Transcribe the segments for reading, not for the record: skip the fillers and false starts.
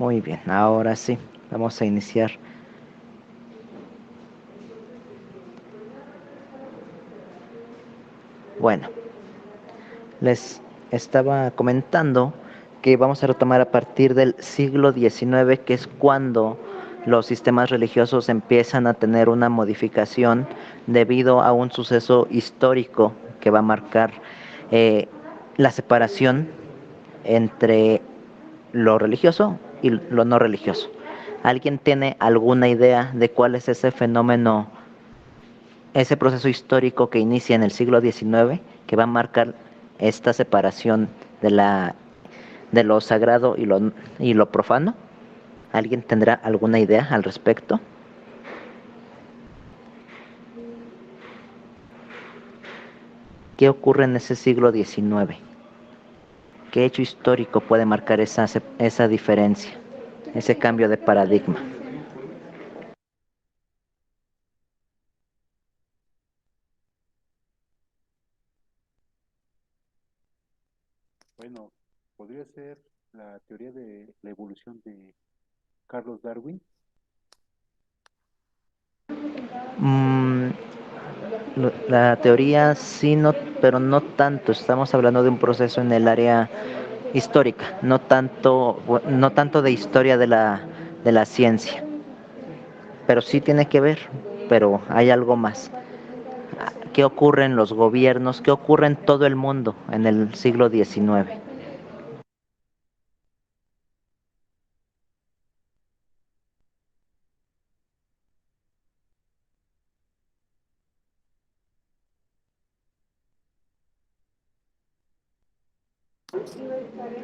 Muy bien, ahora sí, vamos a iniciar. Bueno, les estaba comentando que vamos a retomar a partir del siglo XIX, que es cuando los sistemas religiosos empiezan a tener una modificación debido a un suceso histórico que va a marcar eh, la separación entre lo religioso y lo no religioso. ¿Alguien tiene alguna idea de cuál es ese fenómeno, ese proceso histórico que inicia en el siglo XIX, que va a marcar esta separación de de lo sagrado y lo profano? ¿Alguien tendrá alguna idea al respecto? ¿Qué ocurre en ese siglo XIX? ¿Qué hecho histórico puede marcar esa diferencia, ese cambio de paradigma? Bueno, podría ser la teoría de la evolución de Carlos Darwin. Mm, la teoría sí, no, pero no tanto. Estamos hablando de un proceso en el área histórica, no tanto de historia de la ciencia. Pero sí tiene que ver, pero hay algo más. ¿Qué ocurre en los gobiernos? ¿Qué ocurre en todo el mundo en el siglo XIX?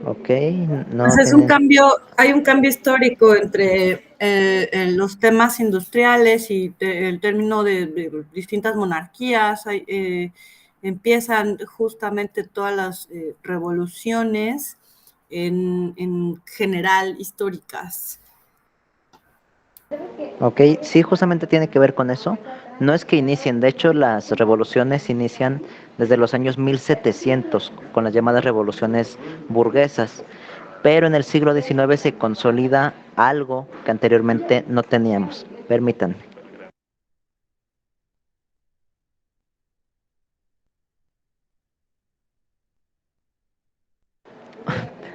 Ok, Pues no es un tiene... cambio, hay un cambio histórico entre los temas industriales y el término de distintas monarquías. Empiezan justamente todas las revoluciones en general históricas. Ok, sí, justamente tiene que ver con eso. No es que inicien, de hecho las revoluciones inician desde los años 1700 con las llamadas revoluciones burguesas, pero en el siglo XIX se consolida algo que anteriormente no teníamos. Permítanme.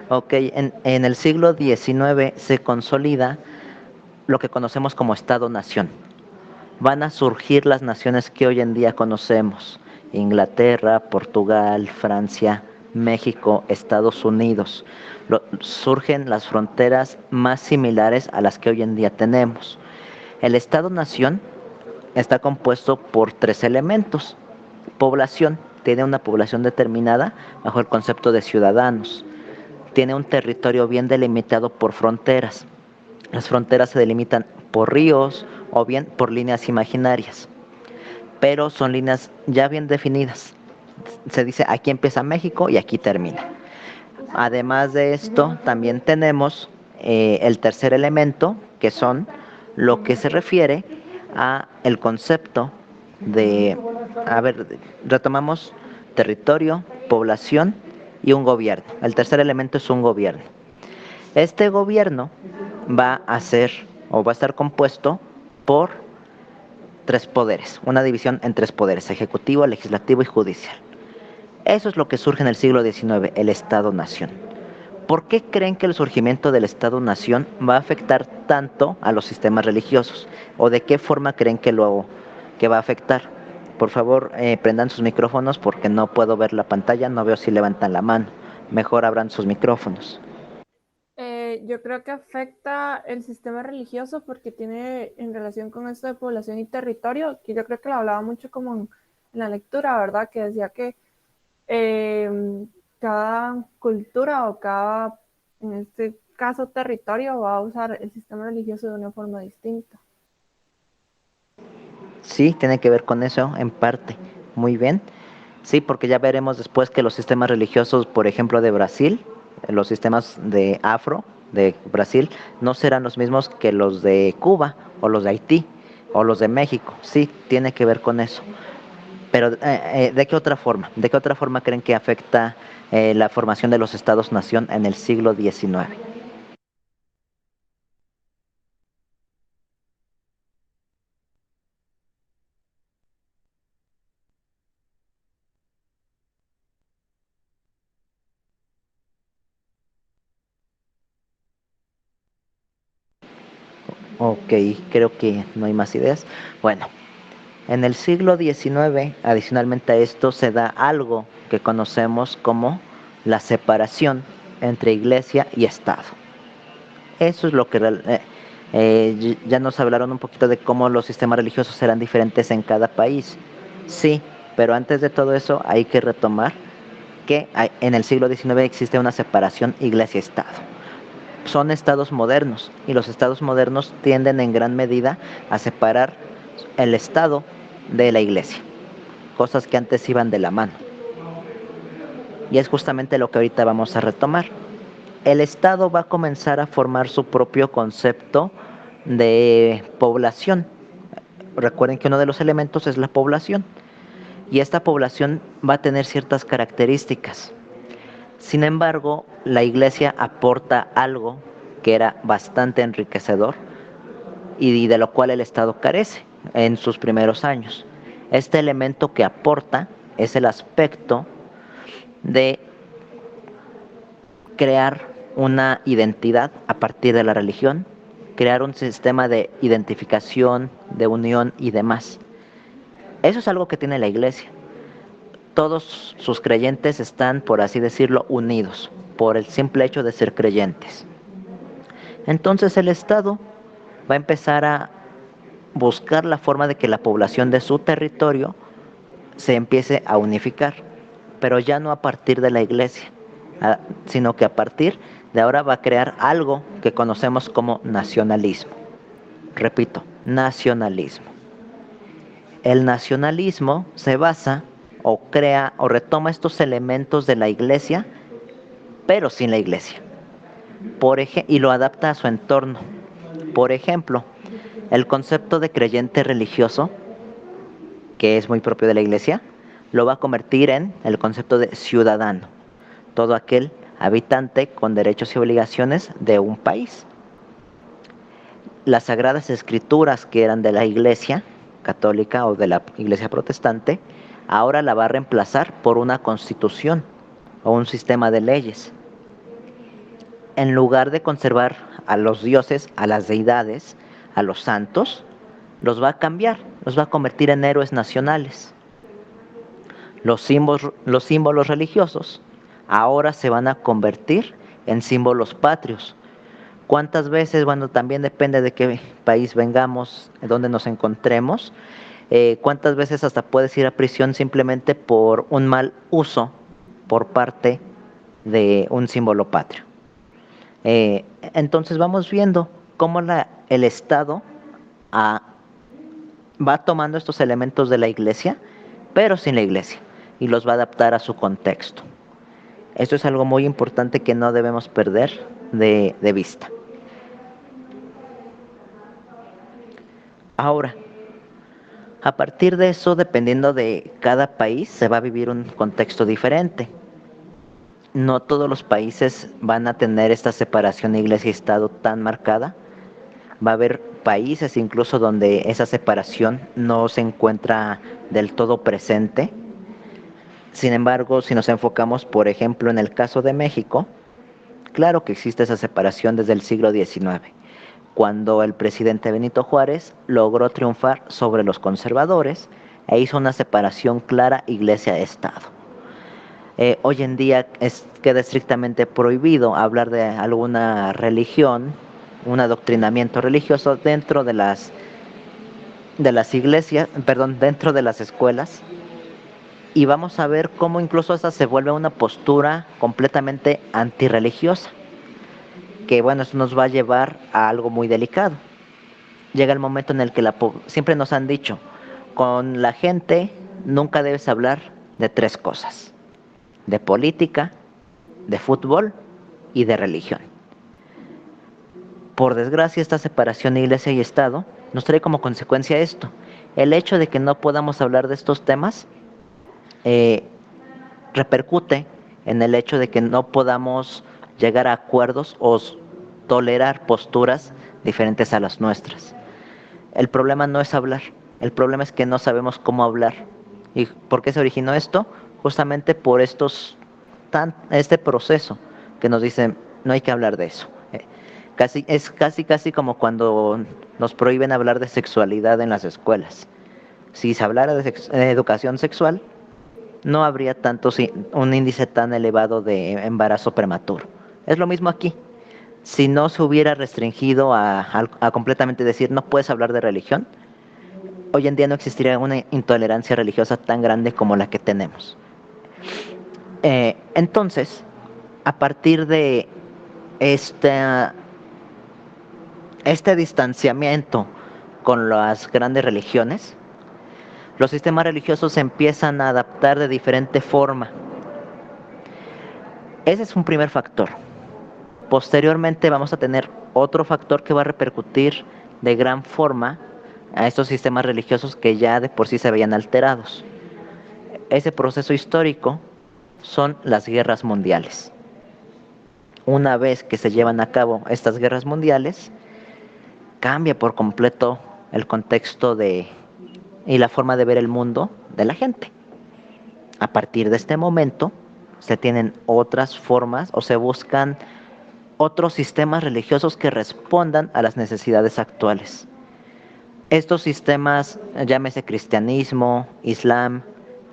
Ok, en el siglo XIX se consolida lo que conocemos como Estado-Nación. Van a surgir las naciones que hoy en día conocemos: Inglaterra, Portugal, Francia, México, Estados Unidos. Surgen las fronteras más similares a las que hoy en día tenemos. El Estado-Nación está compuesto por tres elementos. Población, tiene una población determinada bajo el concepto de ciudadanos. Tiene un territorio bien delimitado por fronteras. Las fronteras se delimitan por ríos o bien por líneas imaginarias, pero son líneas ya bien definidas. Se dice aquí empieza México y aquí termina. Además de esto, también tenemos el tercer elemento, que son lo que se refiere a el concepto de, a ver, retomamos: territorio, población y un gobierno. El tercer elemento es un gobierno. Este gobierno va a ser o va a estar compuesto por tres poderes, una división en tres poderes: ejecutivo, legislativo y judicial. Eso es lo que surge en el siglo XIX, el Estado-Nación. ¿Por qué creen que el surgimiento del Estado-Nación va a afectar tanto a los sistemas religiosos? ¿O de qué forma creen que va a afectar? Por favor, prendan sus micrófonos porque no puedo ver la pantalla, no veo si levantan la mano. Mejor abran sus micrófonos. Yo creo que afecta el sistema religioso porque tiene en relación con esto de población y territorio, que yo creo que lo hablaba mucho como en la lectura, ¿verdad? Que decía que cada cultura o cada, en este caso, territorio va a usar el sistema religioso de una forma distinta. Sí, tiene que ver con eso en parte. Muy bien. Sí, porque ya veremos después que los sistemas religiosos, por ejemplo, de Brasil, los sistemas de Afro, de Brasil, no serán los mismos que los de Cuba o los de Haití o los de México. Sí, tiene que ver con eso. Pero ¿de qué otra forma? ¿De qué otra forma creen que afecta la formación de los estados-nación en el siglo XIX? Ok, creo que no hay más ideas. Bueno, en el siglo XIX, adicionalmente a esto, se da algo que conocemos como la separación entre iglesia y Estado. Eso es lo que ya nos hablaron un poquito de cómo los sistemas religiosos serán diferentes en cada país. Sí, pero antes de todo eso hay que retomar que en el siglo XIX existe una separación iglesia-Estado. Son estados modernos y los estados modernos tienden en gran medida a separar el Estado de la iglesia, cosas que antes iban de la mano. Y es justamente lo que ahorita vamos a retomar. El Estado va a comenzar a formar su propio concepto de población. Recuerden que uno de los elementos es la población y esta población va a tener ciertas características. Sin embargo, la iglesia aporta algo que era bastante enriquecedor y de lo cual el Estado carece en sus primeros años. Este elemento que aporta es el aspecto de crear una identidad a partir de la religión, crear un sistema de identificación, de unión y demás. Eso es algo que tiene la iglesia. Todos sus creyentes están, por así decirlo, unidos por el simple hecho de ser creyentes. Entonces el Estado va a empezar a buscar la forma de que la población de su territorio se empiece a unificar, pero ya no a partir de la iglesia, sino que a partir de ahora va a crear algo que conocemos como nacionalismo. Repito, nacionalismo. El nacionalismo se basa o crea o retoma estos elementos de la iglesia, pero sin la iglesia. Y lo adapta a su entorno. Por ejemplo, el concepto de creyente religioso, que es muy propio de la iglesia, lo va a convertir en el concepto de ciudadano, todo aquel habitante con derechos y obligaciones de un país. Las sagradas escrituras que eran de la iglesia católica o de la iglesia protestante, ahora la va a reemplazar por una constitución o un sistema de leyes. En lugar de conservar a los dioses, a las deidades, a los santos, los va a cambiar, los va a convertir en héroes nacionales. Los símbolos religiosos ahora se van a convertir en símbolos patrios. ¿Cuántas veces? Bueno, también depende de qué país vengamos, de dónde nos encontremos. ¿Cuántas veces hasta puedes ir a prisión simplemente por un mal uso por parte de un símbolo patrio? Entonces vamos viendo cómo el Estado va tomando estos elementos de la iglesia, pero sin la iglesia, y los va a adaptar a su contexto. Esto es algo muy importante que no debemos perder de vista. Ahora, a partir de eso, dependiendo de cada país, se va a vivir un contexto diferente. No todos los países van a tener esta separación iglesia y Estado tan marcada. Va a haber países incluso donde esa separación no se encuentra del todo presente. Sin embargo, si nos enfocamos, por ejemplo, en el caso de México, claro que existe esa separación desde el siglo XIX, cuando el presidente Benito Juárez logró triunfar sobre los conservadores e hizo una separación clara iglesia-Estado. Hoy en día queda estrictamente prohibido hablar de alguna religión, un adoctrinamiento religioso dentro de las iglesias, dentro de las escuelas, y vamos a ver cómo incluso esa se vuelve una postura completamente antirreligiosa, que bueno, eso nos va a llevar a algo muy delicado. Llega el momento en el que siempre nos han dicho, con la gente nunca debes hablar de 3 cosas: de política, de fútbol y de religión. Por desgracia, esta separación de iglesia y Estado nos trae como consecuencia esto: el hecho de que no podamos hablar de estos temas repercute en el hecho de que no podamos llegar a acuerdos o tolerar posturas diferentes a las nuestras. El problema no es hablar, el problema es que no sabemos cómo hablar. ¿Y por qué se originó esto? Justamente por este proceso que nos dicen, no hay que hablar de eso. Casi como cuando nos prohíben hablar de sexualidad en las escuelas. Si se hablara de educación sexual, no habría un índice tan elevado de embarazo prematuro. Es lo mismo aquí. Si no se hubiera restringido a completamente decir no puedes hablar de religión, hoy en día no existiría una intolerancia religiosa tan grande como la que tenemos. Entonces, a partir de este distanciamiento con las grandes religiones, los sistemas religiosos se empiezan a adaptar de diferente forma. Ese es un primer factor. Posteriormente vamos a tener otro factor que va a repercutir de gran forma a estos sistemas religiosos que ya de por sí se veían alterados. Ese proceso histórico son las guerras mundiales. Una vez que se llevan a cabo estas guerras mundiales, cambia por completo el contexto y la forma de ver el mundo de la gente. A partir de este momento se tienen otras formas o se buscan otros sistemas religiosos que respondan a las necesidades actuales. Estos sistemas, llámese cristianismo, islam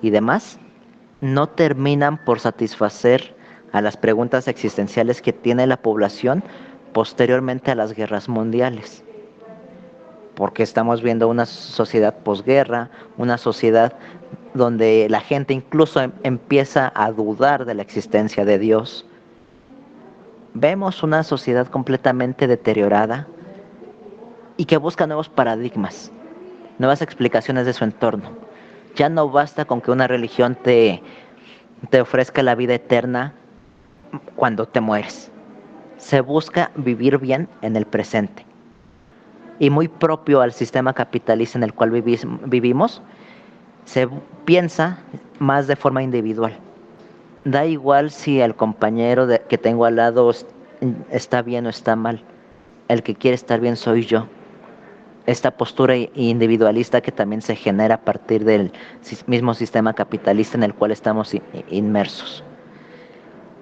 y demás, no terminan por satisfacer a las preguntas existenciales que tiene la población posteriormente a las guerras mundiales. Porque estamos viendo una sociedad posguerra, una sociedad donde la gente incluso empieza a dudar de la existencia de Dios. Vemos una sociedad completamente deteriorada y que busca nuevos paradigmas, nuevas explicaciones de su entorno. Ya no basta con que una religión te ofrezca la vida eterna cuando te mueres. Se busca vivir bien en el presente. Y muy propio al sistema capitalista en el cual vivimos, se piensa más de forma individual. Da igual si el compañero que tengo al lado está bien o está mal. El que quiere estar bien soy yo. Esta postura individualista que también se genera a partir del mismo sistema capitalista en el cual estamos inmersos.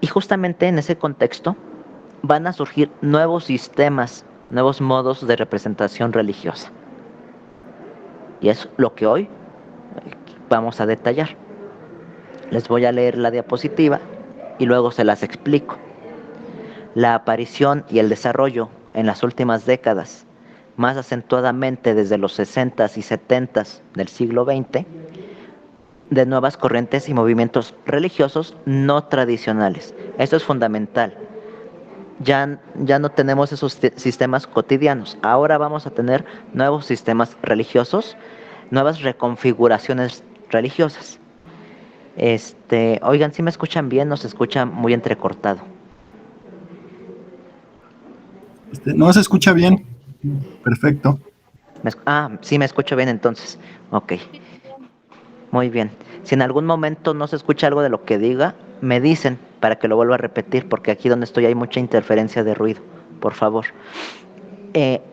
Y justamente en ese contexto van a surgir nuevos sistemas, nuevos modos de representación religiosa. Y es lo que hoy vamos a detallar. Les voy a leer la diapositiva y luego se las explico. La aparición y el desarrollo en las últimas décadas, más acentuadamente desde los 60s y 70s del siglo XX, de nuevas corrientes y movimientos religiosos no tradicionales. Esto es fundamental. Ya no tenemos esos sistemas cotidianos. Ahora vamos a tener nuevos sistemas religiosos, nuevas reconfiguraciones religiosas. Oigan, ¿sí me escuchan bien o se escucha muy entrecortado? No se escucha bien. Perfecto. Sí me escucho bien entonces. Ok. Muy bien. Si en algún momento no se escucha algo de lo que diga, me dicen para que lo vuelva a repetir, porque aquí donde estoy hay mucha interferencia de ruido. Por favor.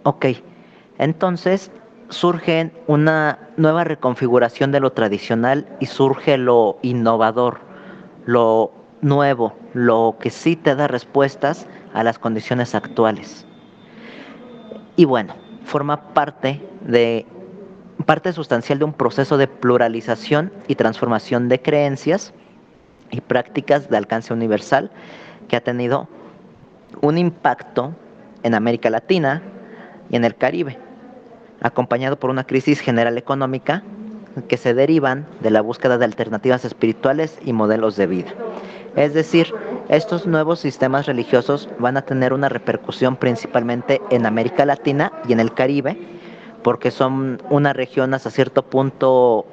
Ok. Entonces surge una nueva reconfiguración de lo tradicional y surge lo innovador, lo nuevo, lo que sí te da respuestas a las condiciones actuales. Y bueno, forma parte sustancial de un proceso de pluralización y transformación de creencias y prácticas de alcance universal que ha tenido un impacto en América Latina y en el Caribe, acompañado por una crisis general económica que se derivan de la búsqueda de alternativas espirituales y modelos de vida. Es decir, estos nuevos sistemas religiosos van a tener una repercusión principalmente en América Latina y en el Caribe, porque son una región hasta cierto punto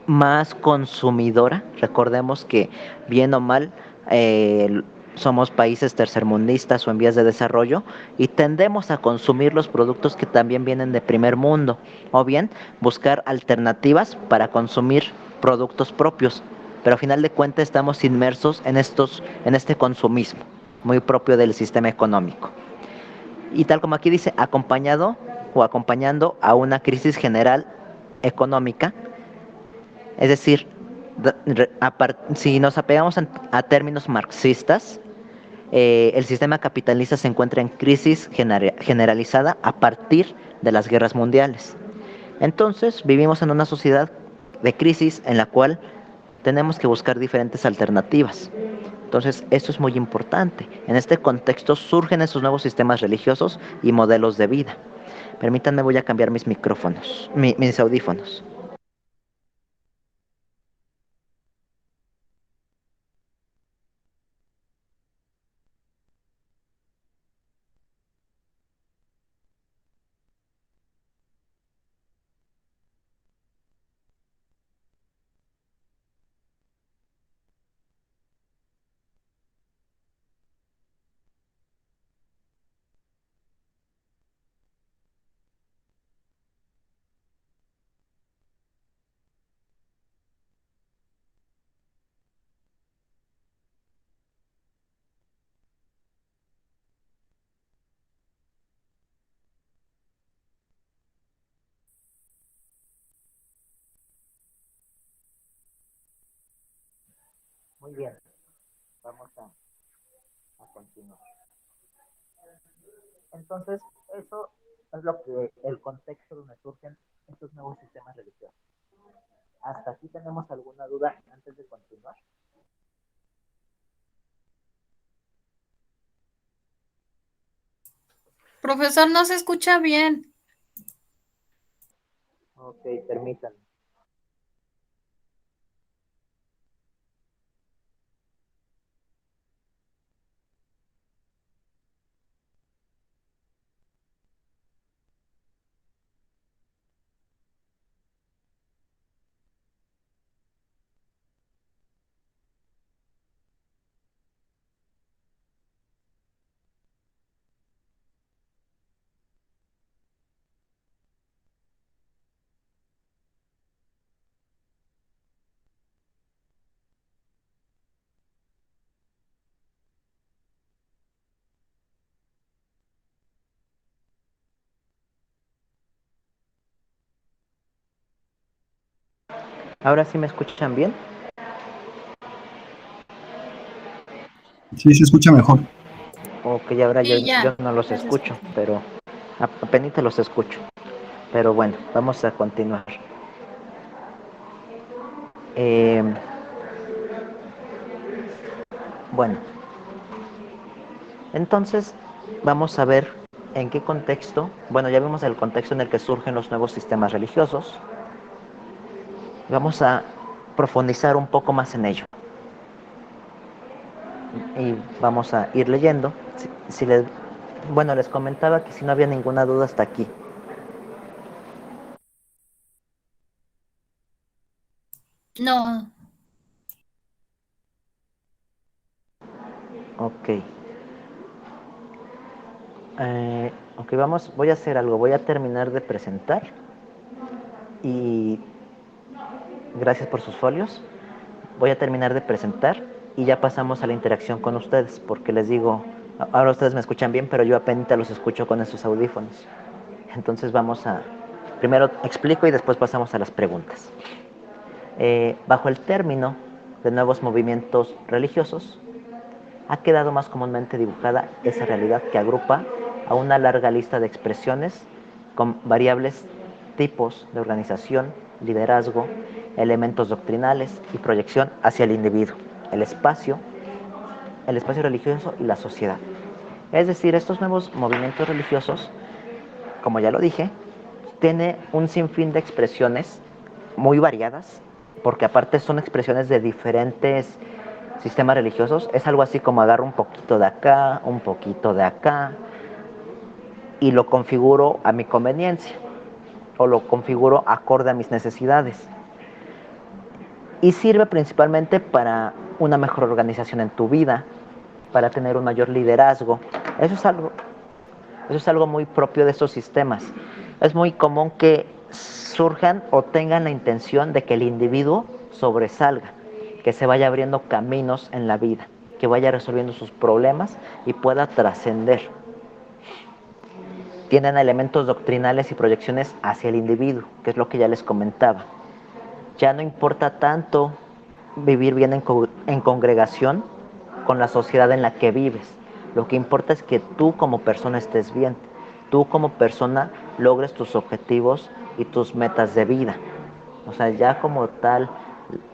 más consumidora. Recordemos que bien o mal somos países tercermundistas o en vías de desarrollo y tendemos a consumir los productos que también vienen de primer mundo, o bien buscar alternativas para consumir productos propios, pero a final de cuentas estamos inmersos en este consumismo muy propio del sistema económico. Y tal como aquí dice, acompañando a una crisis general económica, es decir, si nos apegamos a términos marxistas, el sistema capitalista se encuentra en crisis generalizada a partir de las guerras mundiales. Entonces, vivimos en una sociedad de crisis en la cual tenemos que buscar diferentes alternativas. Entonces, esto es muy importante. En este contexto surgen esos nuevos sistemas religiosos y modelos de vida. Permítanme, voy a cambiar mis micrófonos, mis audífonos. Muy bien, vamos a continuar. Entonces, eso es lo que el contexto donde surgen estos nuevos sistemas religiosos. ¿Hasta aquí tenemos alguna duda antes de continuar? Profesor, no se escucha bien. Ok, permítanme. ¿Ahora sí me escuchan bien? Sí, se escucha mejor. Ok, ahora Sí, yo ya. no los Ya se escucho, escucha. pero apenas los escucho. Pero bueno, vamos a continuar. Eh, bueno, entonces vamos a ver en qué contexto, bueno, ya vimos el contexto en el que surgen los nuevos sistemas religiosos. Vamos a profundizar un poco más en ello. Y vamos a ir leyendo. Bueno, les comentaba que si no había ninguna duda hasta aquí. No. Ok. Ok, voy a hacer algo. Voy a terminar de presentar. Y gracias por sus folios. Voy a terminar de presentar y ya pasamos a la interacción con ustedes, porque les digo, ahora ustedes me escuchan bien, pero yo apenas los escucho con esos audífonos. Entonces primero explico y después pasamos a las preguntas. Bajo el término de nuevos movimientos religiosos, ha quedado más comúnmente dibujada esa realidad que agrupa a una larga lista de expresiones con variables tipos de organización, liderazgo, elementos doctrinales y proyección hacia el individuo, el espacio religioso y la sociedad. Es decir, estos nuevos movimientos religiosos, como ya lo dije, tiene un sinfín de expresiones muy variadas, porque aparte son expresiones de diferentes sistemas religiosos. Es algo así como agarro un poquito de acá, un poquito de acá, y lo configuro a mi conveniencia, o lo configuro acorde a mis necesidades. Y sirve principalmente para una mejor organización en tu vida, para tener un mayor liderazgo. Eso es algo muy propio de estos sistemas. Es muy común que surjan o tengan la intención de que el individuo sobresalga, que se vaya abriendo caminos en la vida, que vaya resolviendo sus problemas y pueda trascender. Tienen elementos doctrinales y proyecciones hacia el individuo, que es lo que ya les comentaba. Ya no importa tanto vivir bien en congregación con la sociedad en la que vives, Lo que importa es que tú como persona estés bien, tú como persona logres tus objetivos y tus metas de vida. O sea, ya como tal,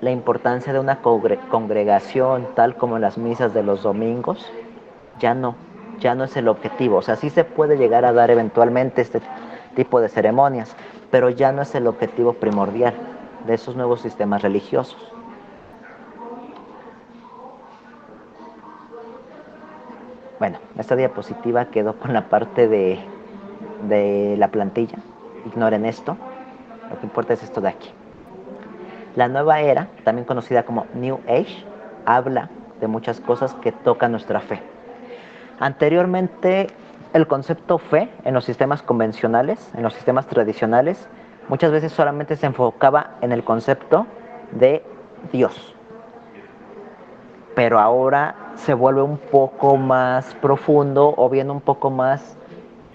la importancia de una congregación, tal como las misas de los domingos, ya no, ya no es el objetivo. O sea, sí se puede llegar a dar eventualmente este tipo de ceremonias, pero ya no es el objetivo primordial de esos nuevos sistemas religiosos. Bueno, esta diapositiva quedó con la parte de la plantilla. Ignoren esto. Lo que importa es esto de aquí. La nueva era, también conocida como New Age, habla de muchas cosas que tocan nuestra fe. Anteriormente, el concepto fe en los sistemas convencionales, en los sistemas tradicionales, muchas veces solamente se enfocaba en el concepto de Dios. Pero ahora se vuelve un poco más profundo o bien un poco más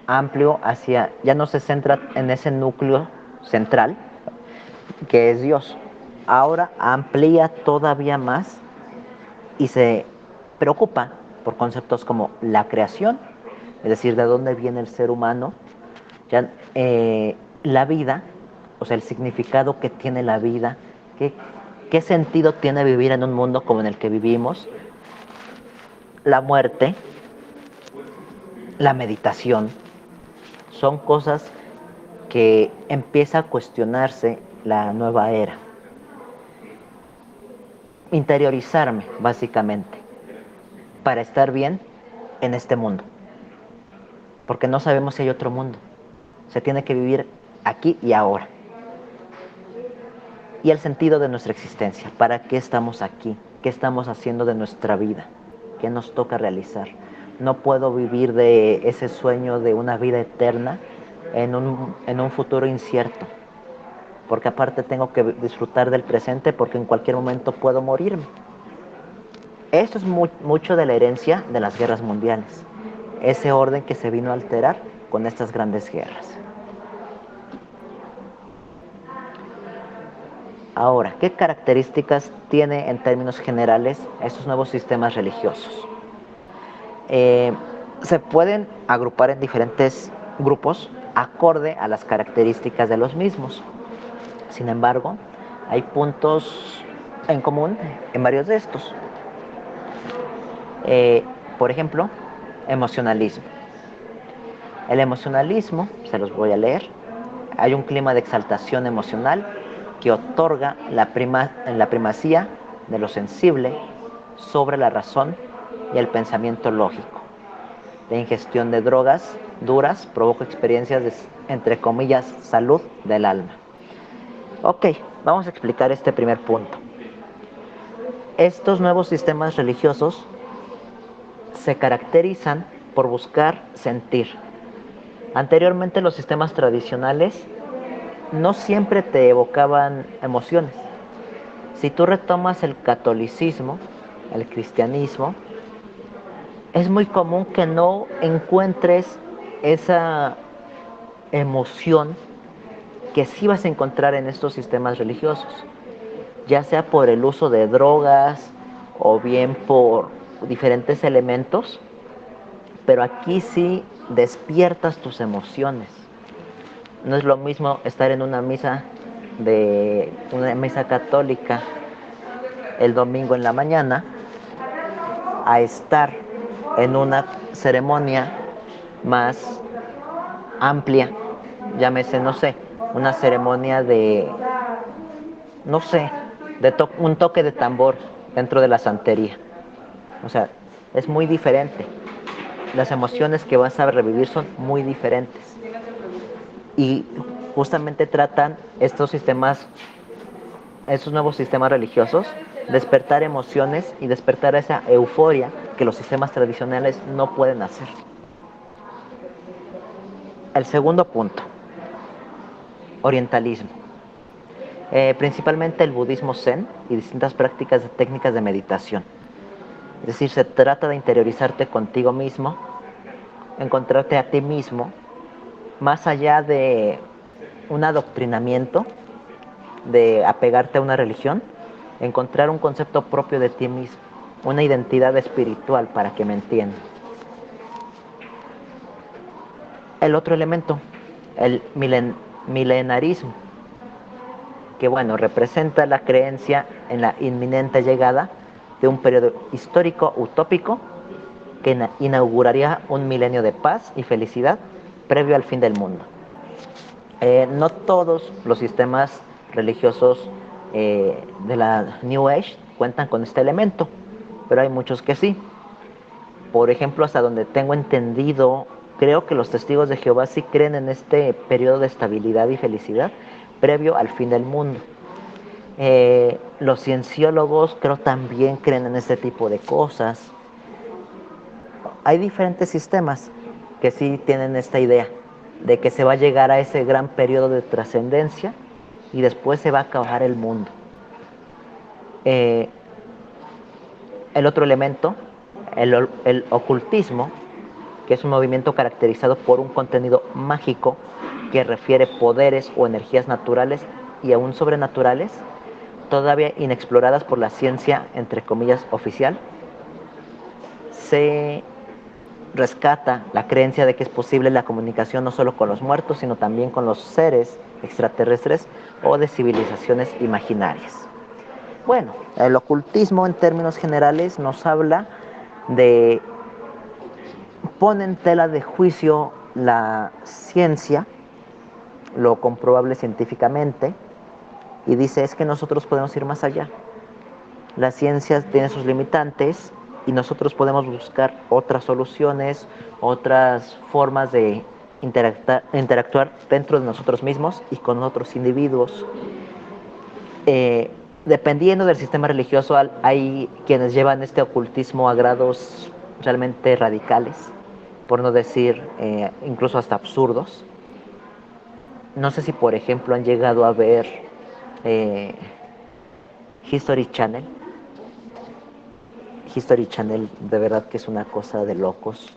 amplio hacia, ya no se centra en ese núcleo central que es Dios. Ahora amplía todavía más y se preocupa por conceptos como la creación, es decir, de dónde viene el ser humano, ya, la vida, o sea, el significado que tiene la vida, qué sentido tiene vivir en un mundo como en el que vivimos, la muerte, la meditación, son cosas que empieza a cuestionarse la nueva era. Interiorizarme, básicamente, para estar bien en este mundo. Porque no sabemos si hay otro mundo. Se tiene que vivir aquí y ahora. Y el sentido de nuestra existencia. ¿Para qué estamos aquí? ¿Qué estamos haciendo de nuestra vida? ¿Qué nos toca realizar? No puedo vivir de ese sueño de una vida eterna en un futuro incierto. Porque aparte tengo que disfrutar del presente porque en cualquier momento puedo morirme. Esto es mucho de la herencia de las guerras mundiales. Ese orden que se vino a alterar con estas grandes guerras. Ahora, ¿qué características tiene en términos generales estos nuevos sistemas religiosos? Se pueden agrupar en diferentes grupos acorde a las características de los mismos. Sin embargo, hay puntos en común en varios de estos. Por ejemplo, emocionalismo. El emocionalismo, se los voy a leer, hay un clima de exaltación emocional que otorga la primacía de lo sensible sobre la razón y el pensamiento lógico. La ingestión de drogas duras provoca experiencias de, entre comillas, salud del alma. Ok, vamos a explicar este primer punto. Estos nuevos sistemas religiosos se caracterizan por buscar sentir. Anteriormente los sistemas tradicionales no siempre te evocaban emociones. Si tú retomas el catolicismo, el cristianismo, es muy común que no encuentres esa emoción que sí vas a encontrar en estos sistemas religiosos, ya sea por el uso de drogas o bien por diferentes elementos, pero aquí sí despiertas tus emociones. No es lo mismo estar en una misa católica el domingo en la mañana a estar en una ceremonia más amplia, llámese, no sé, una ceremonia de, no sé, un toque de tambor dentro de la santería. O sea, es muy diferente. Las emociones que vas a revivir son muy diferentes. Y justamente tratan estos nuevos sistemas religiosos, despertar emociones y despertar esa euforia que los sistemas tradicionales no pueden hacer. El segundo punto, orientalismo. Principalmente el budismo zen y distintas prácticas de técnicas de meditación. Es decir, se trata de interiorizarte contigo mismo, encontrarte a ti mismo, más allá de un adoctrinamiento, de apegarte a una religión, encontrar un concepto propio de ti mismo, una identidad espiritual, para que me entiendan. El otro elemento, el milenarismo, que bueno, representa la creencia en la inminente llegada de un periodo histórico utópico que inauguraría un milenio de paz y felicidad previo al fin del mundo. No todos los sistemas religiosos de la New Age cuentan con este elemento, pero hay muchos que sí. Por ejemplo, hasta donde tengo entendido, creo que los testigos de Jehová sí creen en este periodo de estabilidad y felicidad previo al fin del mundo. Los cienciólogos creo también creen en este tipo de cosas. Hay diferentes sistemas que sí tienen esta idea de que se va a llegar a ese gran periodo de trascendencia y después se va a acabar el mundo. El otro elemento, el ocultismo, que es un movimiento caracterizado por un contenido mágico que refiere poderes o energías naturales y aún sobrenaturales, todavía inexploradas por la ciencia, entre comillas, oficial. Se rescata la creencia de que es posible la comunicación no solo con los muertos, sino también con los seres extraterrestres o de civilizaciones imaginarias. Bueno, el ocultismo en términos generales nos habla de pone en tela de juicio la ciencia, lo comprobable científicamente, y dice es que nosotros podemos ir más allá. La ciencia tiene sus limitantes y nosotros podemos buscar otras soluciones, otras formas de interactuar dentro de nosotros mismos y con otros individuos. Dependiendo del sistema religioso, hay quienes llevan este ocultismo a grados realmente radicales, por no decir incluso hasta absurdos. No sé si, por ejemplo, han llegado a ver History Channel. History Channel de verdad que es una cosa de locos,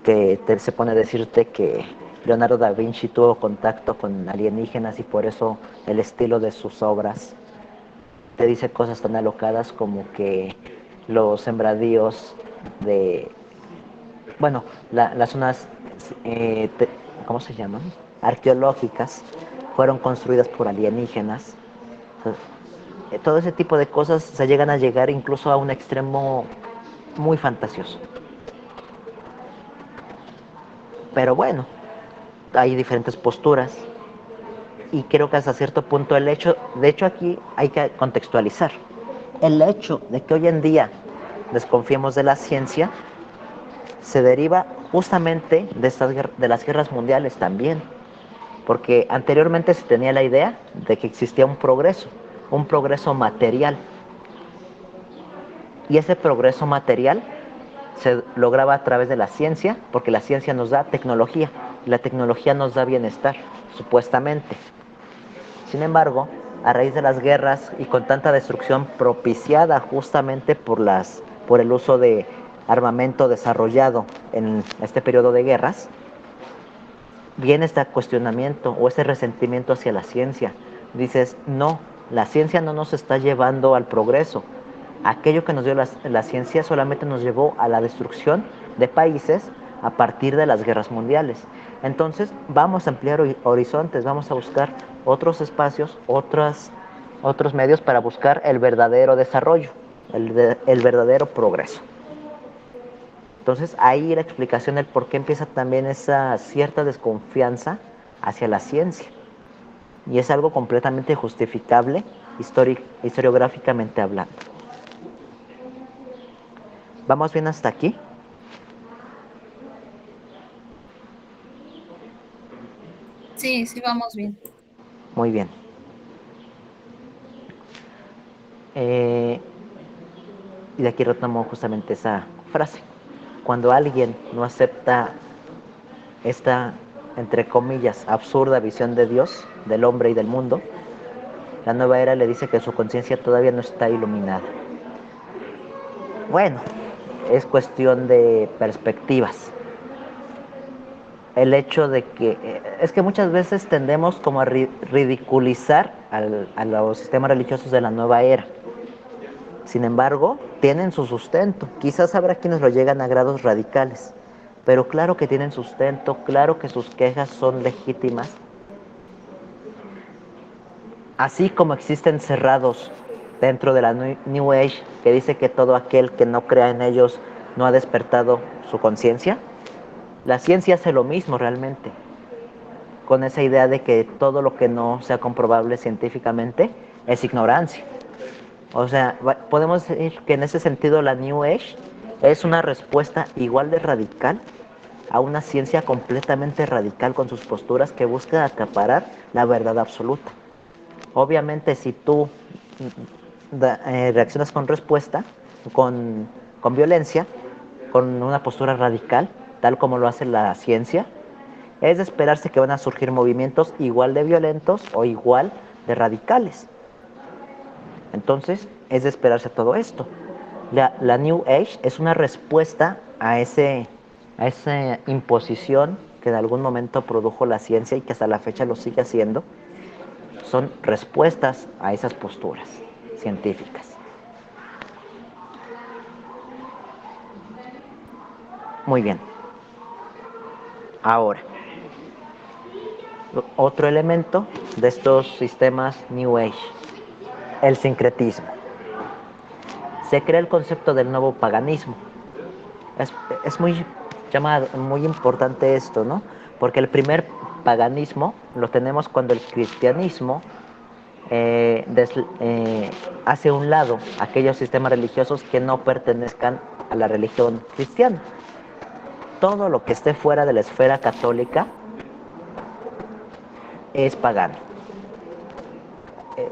que se pone a decirte que Leonardo da Vinci tuvo contacto con alienígenas y por eso el estilo de sus obras te dice cosas tan alocadas como que los sembradíos de, bueno, las zonas, ¿cómo se llaman? Arqueológicas, fueron construidas por alienígenas. Todo ese tipo de cosas se llegan a llegar incluso a un extremo muy fantasioso. Pero bueno, hay diferentes posturas y creo que hasta cierto punto de hecho aquí hay que contextualizar. El hecho de que hoy en día desconfiemos de la ciencia se deriva justamente de las guerras mundiales también, porque anteriormente se tenía la idea de que existía un progreso material, y ese progreso material se lograba a través de la ciencia, porque la ciencia nos da tecnología, y la tecnología nos da bienestar, supuestamente. Sin embargo, a raíz de las guerras y con tanta destrucción propiciada justamente por el uso de armamento desarrollado en este periodo de guerras, viene este cuestionamiento o ese resentimiento hacia la ciencia. Dices, no, la ciencia no nos está llevando al progreso. Aquello que nos dio la ciencia solamente nos llevó a la destrucción de países a partir de las guerras mundiales. Entonces vamos a ampliar horizontes, vamos a buscar otros espacios, otros medios para buscar el verdadero desarrollo, el verdadero progreso. Entonces ahí la explicación del por qué empieza también esa cierta desconfianza hacia la ciencia. Y es algo completamente justificable historiográficamente hablando. ¿Vamos bien hasta aquí? Sí, sí, vamos bien. Muy bien. Y de aquí retomo justamente esa frase. Cuando alguien no acepta esta, entre comillas, absurda visión de Dios, del hombre y del mundo, la nueva era le dice que su conciencia todavía no está iluminada. Bueno, es cuestión de perspectivas. El hecho de que, es que muchas veces tendemos como a ridiculizar a los sistemas religiosos de la nueva era. Sin embargo, tienen su sustento. Quizás habrá quienes lo llegan a grados radicales, pero claro que tienen sustento, claro que sus quejas son legítimas. Así como existen cerrados dentro de la New Age que dice que todo aquel que no crea en ellos no ha despertado su conciencia, la ciencia hace lo mismo realmente, con esa idea de que todo lo que no sea comprobable científicamente es ignorancia. O sea, podemos decir que en ese sentido la New Age es una respuesta igual de radical a una ciencia completamente radical con sus posturas que busca acaparar la verdad absoluta. Obviamente, si tú reaccionas con respuesta, con violencia, con una postura radical, tal como lo hace la ciencia, es de esperarse que van a surgir movimientos igual de violentos o igual de radicales. Entonces, es de esperarse todo esto. La New Age es una respuesta a esa imposición que en algún momento produjo la ciencia y que hasta la fecha lo sigue haciendo. Son respuestas a esas posturas científicas. Muy bien. Ahora, otro elemento de estos sistemas New Age, el sincretismo. Se crea el concepto del nuevo paganismo. Es muy muy importante esto, ¿no? Porque el primer paganismo lo tenemos cuando el cristianismo hace a un lado aquellos sistemas religiosos que no pertenezcan a la religión cristiana. Todo lo que esté fuera de la esfera católica es pagano.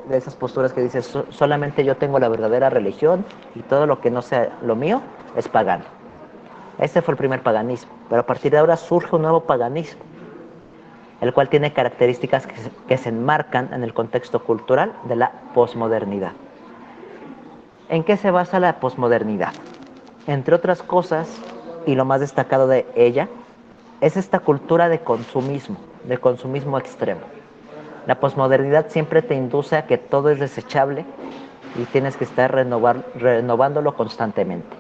De esas posturas que dices, solamente yo tengo la verdadera religión y todo lo que no sea lo mío es pagano. Ese fue el primer paganismo, pero a partir de ahora surge un nuevo paganismo, el cual tiene características que se enmarcan en el contexto cultural de la posmodernidad. ¿En qué se basa la posmodernidad? Entre otras cosas, y lo más destacado de ella, es esta cultura de consumismo extremo. La posmodernidad siempre te induce a que todo es desechable y tienes que estar renovándolo constantemente.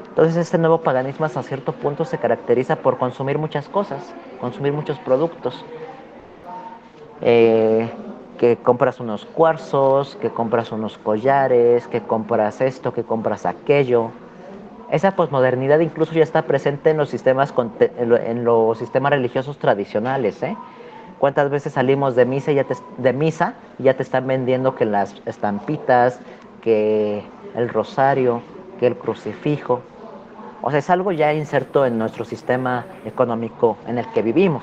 Entonces este nuevo paganismo hasta cierto punto se caracteriza por consumir muchas cosas, consumir muchos productos. Que compras unos cuarzos, que compras unos collares, que compras esto, que compras aquello. Esa posmodernidad incluso ya está presente en los sistemas religiosos tradicionales, ¿eh? ¿Cuántas veces salimos de misa y ya te están vendiendo que las estampitas, que el rosario, que el crucifijo? O sea, es algo ya inserto en nuestro sistema económico en el que vivimos.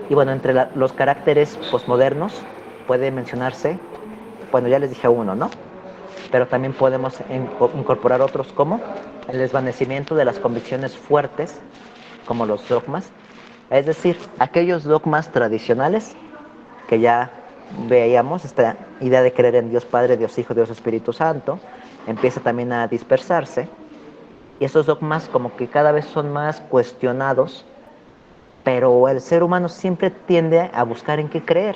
Y bueno, entre los caracteres posmodernos puede mencionarse, bueno, ya les dije uno, ¿no? Pero también podemos incorporar otros como el desvanecimiento de las convicciones fuertes, como los dogmas, es decir, aquellos dogmas tradicionales que ya veíamos, esta idea de creer en Dios Padre, Dios Hijo, Dios Espíritu Santo, empieza también a dispersarse, y estos dogmas como que cada vez son más cuestionados, pero el ser humano siempre tiende a buscar en qué creer,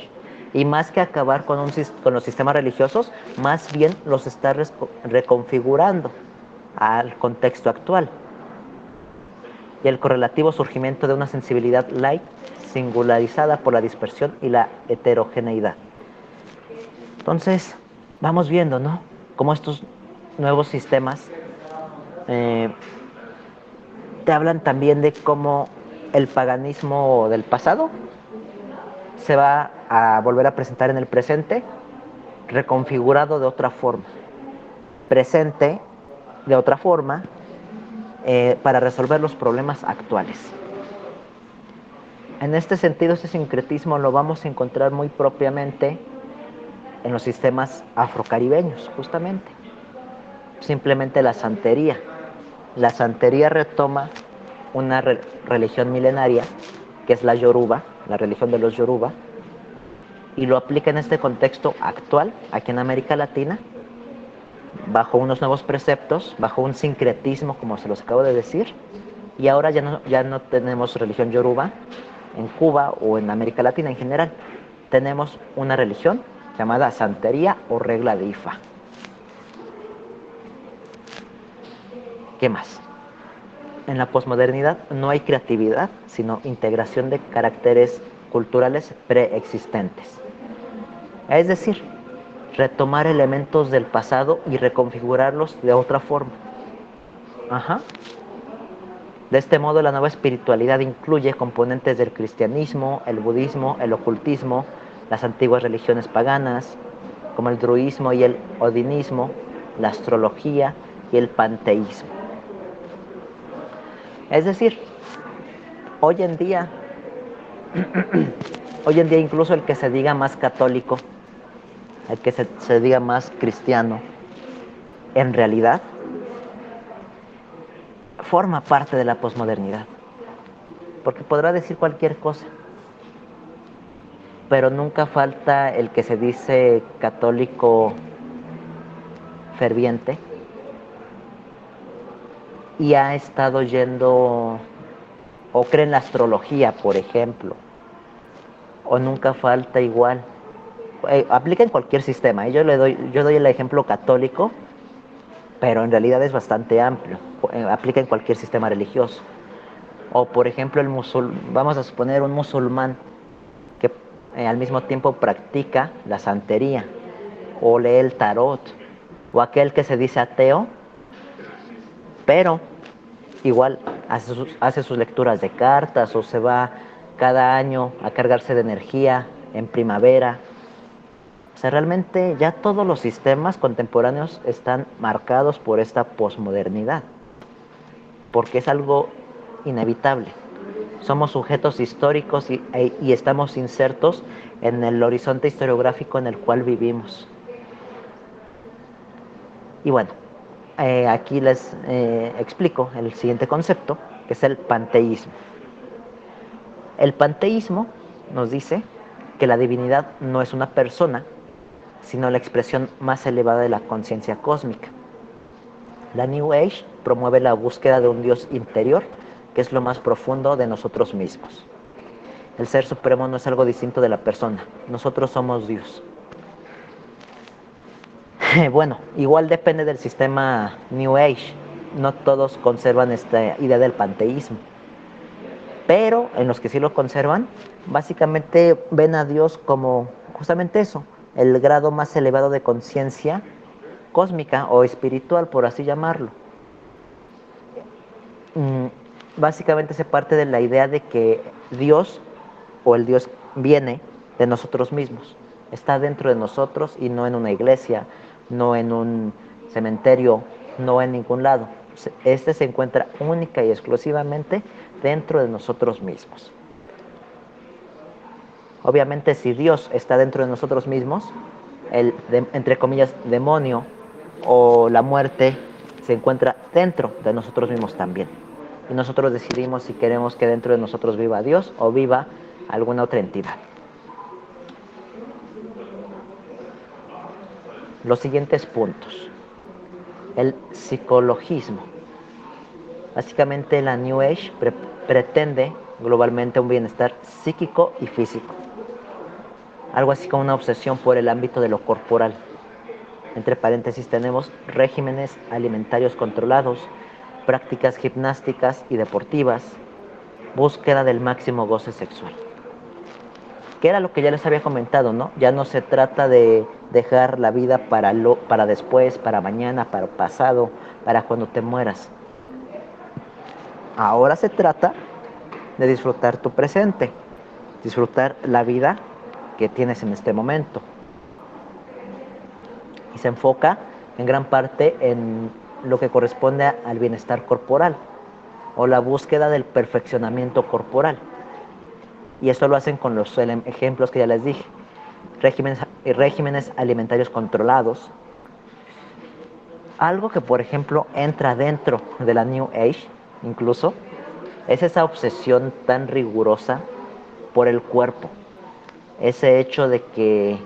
y más que acabar con los sistemas religiosos, más bien los está reconfigurando al contexto actual. Y el correlativo surgimiento de una sensibilidad light singularizada por la dispersión y la heterogeneidad. Entonces, vamos viendo, ¿no? Cómo estos nuevos sistemas te hablan también de cómo el paganismo del pasado se va a volver a presentar en el presente, reconfigurado de otra forma. Presente de otra forma, para resolver los problemas actuales. En este sentido, este sincretismo lo vamos a encontrar muy propiamente en los sistemas afrocaribeños, justamente. Simplemente la santería. La santería retoma una religión milenaria, que es la Yoruba, la religión de los Yoruba, y lo aplica en este contexto actual, aquí en América Latina, bajo unos nuevos preceptos, bajo un sincretismo, como se los acabo de decir, y ahora ya no tenemos religión yoruba en Cuba o en América Latina en general. Tenemos una religión llamada santería o regla de Ifa. ¿Qué más? en la posmodernidad no hay creatividad, sino integración de caracteres culturales preexistentes. Es decir, retomar elementos del pasado y reconfigurarlos de otra forma. Ajá. De este modo, la nueva espiritualidad incluye componentes del cristianismo, el budismo, el ocultismo, las antiguas religiones paganas, como el druismo y el odinismo, la astrología y el panteísmo. Es decir, hoy en día incluso el que se diga más católico, el que se diga más cristiano, en realidad forma parte de la posmodernidad, porque podrá decir cualquier cosa, pero nunca falta el que se dice católico ferviente y ha estado yendo o cree en la astrología, por ejemplo, o nunca falta igual. Aplica en cualquier sistema. Yo doy el ejemplo católico, pero en realidad es bastante amplio. Aplica en cualquier sistema religioso. O por ejemplo, vamos a suponer un musulmán que al mismo tiempo practica la santería, o lee el tarot, o aquel que se dice ateo, pero igual hace sus lecturas de cartas, o se va cada año a cargarse de energía en primavera. O sea, realmente ya todos los sistemas contemporáneos están marcados por esta posmodernidad, porque es algo inevitable. Somos sujetos históricos y estamos insertos en el horizonte historiográfico en el cual vivimos. Y bueno, aquí les explico el siguiente concepto, que es el panteísmo. El panteísmo nos dice que la divinidad no es una persona, sino la expresión más elevada de la conciencia cósmica. La New Age promueve la búsqueda de un Dios interior, que es lo más profundo de nosotros mismos. El ser supremo no es algo distinto de la persona, nosotros somos Dios. Bueno, igual depende del sistema New Age, no todos conservan esta idea del panteísmo, pero en los que sí lo conservan, básicamente ven a Dios como justamente eso, el grado más elevado de conciencia cósmica o espiritual, por así llamarlo. Básicamente se parte de la idea de que Dios o el Dios viene de nosotros mismos, está dentro de nosotros y no en una iglesia, no en un cementerio, no en ningún lado. Este se encuentra única y exclusivamente dentro de nosotros mismos. Obviamente, si Dios está dentro de nosotros mismos, entre comillas, demonio o la muerte se encuentra dentro de nosotros mismos también. Y nosotros decidimos si queremos que dentro de nosotros viva Dios o viva alguna otra entidad. Los siguientes puntos. El psicologismo. Básicamente la New Age pretende globalmente un bienestar psíquico y físico. Algo así como una obsesión por el ámbito de lo corporal. Entre paréntesis tenemos regímenes alimentarios controlados, prácticas gimnásticas y deportivas, búsqueda del máximo goce sexual. Que era lo que ya les había comentado, ¿no? Ya no se trata de dejar la vida para después, para mañana, para pasado, para cuando te mueras. Ahora se trata de disfrutar tu presente, disfrutar la vida que tienes en este momento. Y se enfoca en gran parte en lo que corresponde al bienestar corporal o la búsqueda del perfeccionamiento corporal. Y esto lo hacen con los ejemplos que ya les dije. Regímenes alimentarios controlados. Algo que, por ejemplo, entra dentro de la New Age, incluso, es esa obsesión tan rigurosa por el cuerpo. Ese hecho de que,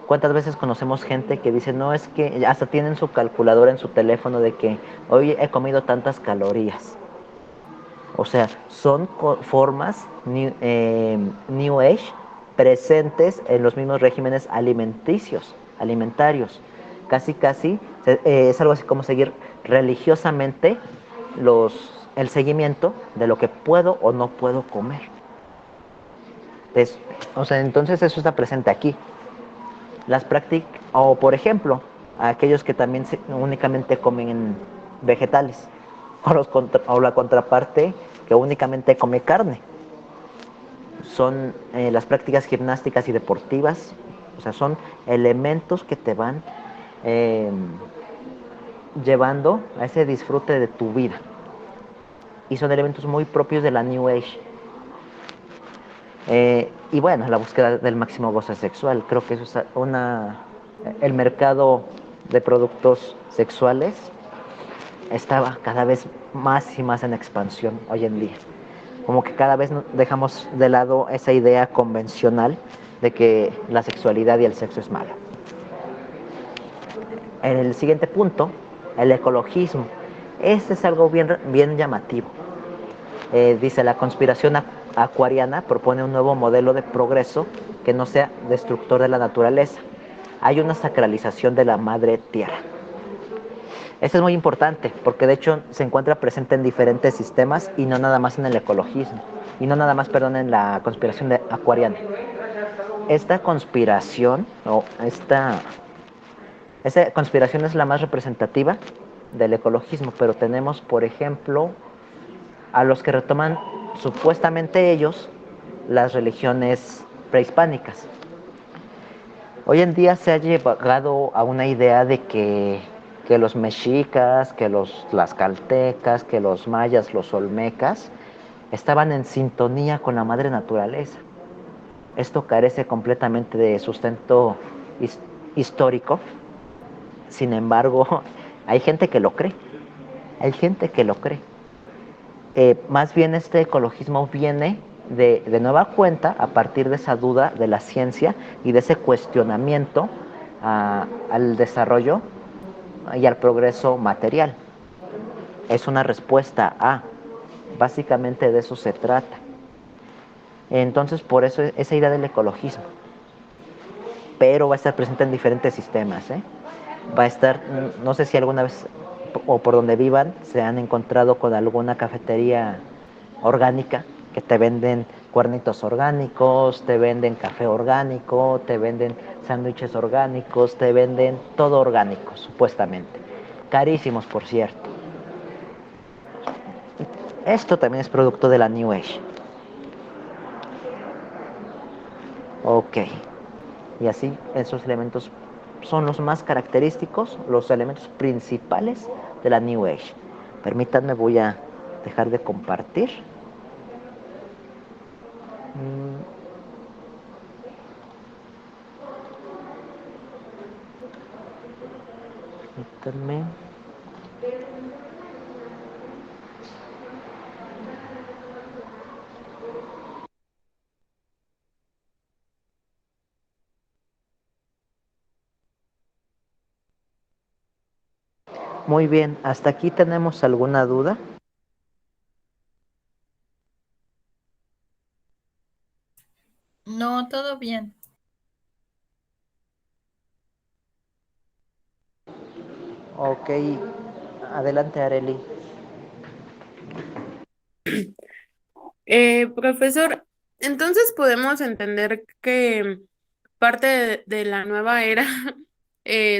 ¿cuántas veces conocemos gente que dice, no, es que hasta tienen su calculadora en su teléfono de que hoy he comido tantas calorías? O sea, son formas New Age presentes en los mismos regímenes alimentarios. Casi es algo así como seguir religiosamente el seguimiento de lo que puedo o no puedo comer. O sea, entonces eso está presente aquí. Las prácticas, o por ejemplo, aquellos que también únicamente comen vegetales, o la contraparte que únicamente come carne. Son las prácticas gimnásticas y deportivas, o sea, son elementos que te van eh, llevando a ese disfrute de tu vida. Y son elementos muy propios de la New Age. Y bueno, la búsqueda del máximo goce sexual, creo que eso es el mercado de productos sexuales estaba cada vez más y más en expansión hoy en día. Como que cada vez dejamos de lado esa idea convencional de que la sexualidad y el sexo es malo. En el siguiente punto, el ecologismo. Este es algo bien llamativo. Dice, la conspiración acuariana propone un nuevo modelo de progreso que no sea destructor de la naturaleza. Hay una sacralización de la madre tierra. Esto es muy importante porque de hecho se encuentra presente en diferentes sistemas y no nada más en el ecologismo. Y no nada más, perdón, en la conspiración acuariana. Esta conspiración, esta conspiración es la más representativa del ecologismo, pero tenemos, por ejemplo, a los que retoman supuestamente ellos las religiones prehispánicas. Hoy en día se ha llegado a una idea de que los mexicas, que los tlaxcaltecas, que los mayas, los olmecas, estaban en sintonía con la madre naturaleza. Esto carece completamente de sustento histórico. Sin embargo, hay gente que lo cree. Hay gente que lo cree. Más bien este ecologismo viene de nueva cuenta a partir de esa duda de la ciencia y de ese cuestionamiento al desarrollo y al progreso material. Es una respuesta a, básicamente de eso se trata. Entonces, por eso esa idea del ecologismo. Pero va a estar presente en diferentes sistemas, ¿eh? Va a estar, no sé si alguna vez o por donde vivan se han encontrado con alguna cafetería orgánica que te venden cuernitos orgánicos, te venden café orgánico, te venden sándwiches orgánicos, te venden todo orgánico, supuestamente. Carísimos, por cierto. Esto también es producto de la New Age. Ok. Y así esos elementos son los más característicos, los elementos principales de la New Age. Permítanme, voy a dejar de compartir. Permítanme. Muy bien, ¿hasta aquí tenemos alguna duda? No, todo bien. Ok, adelante, Areli. Profesor, entonces podemos entender que parte de la nueva era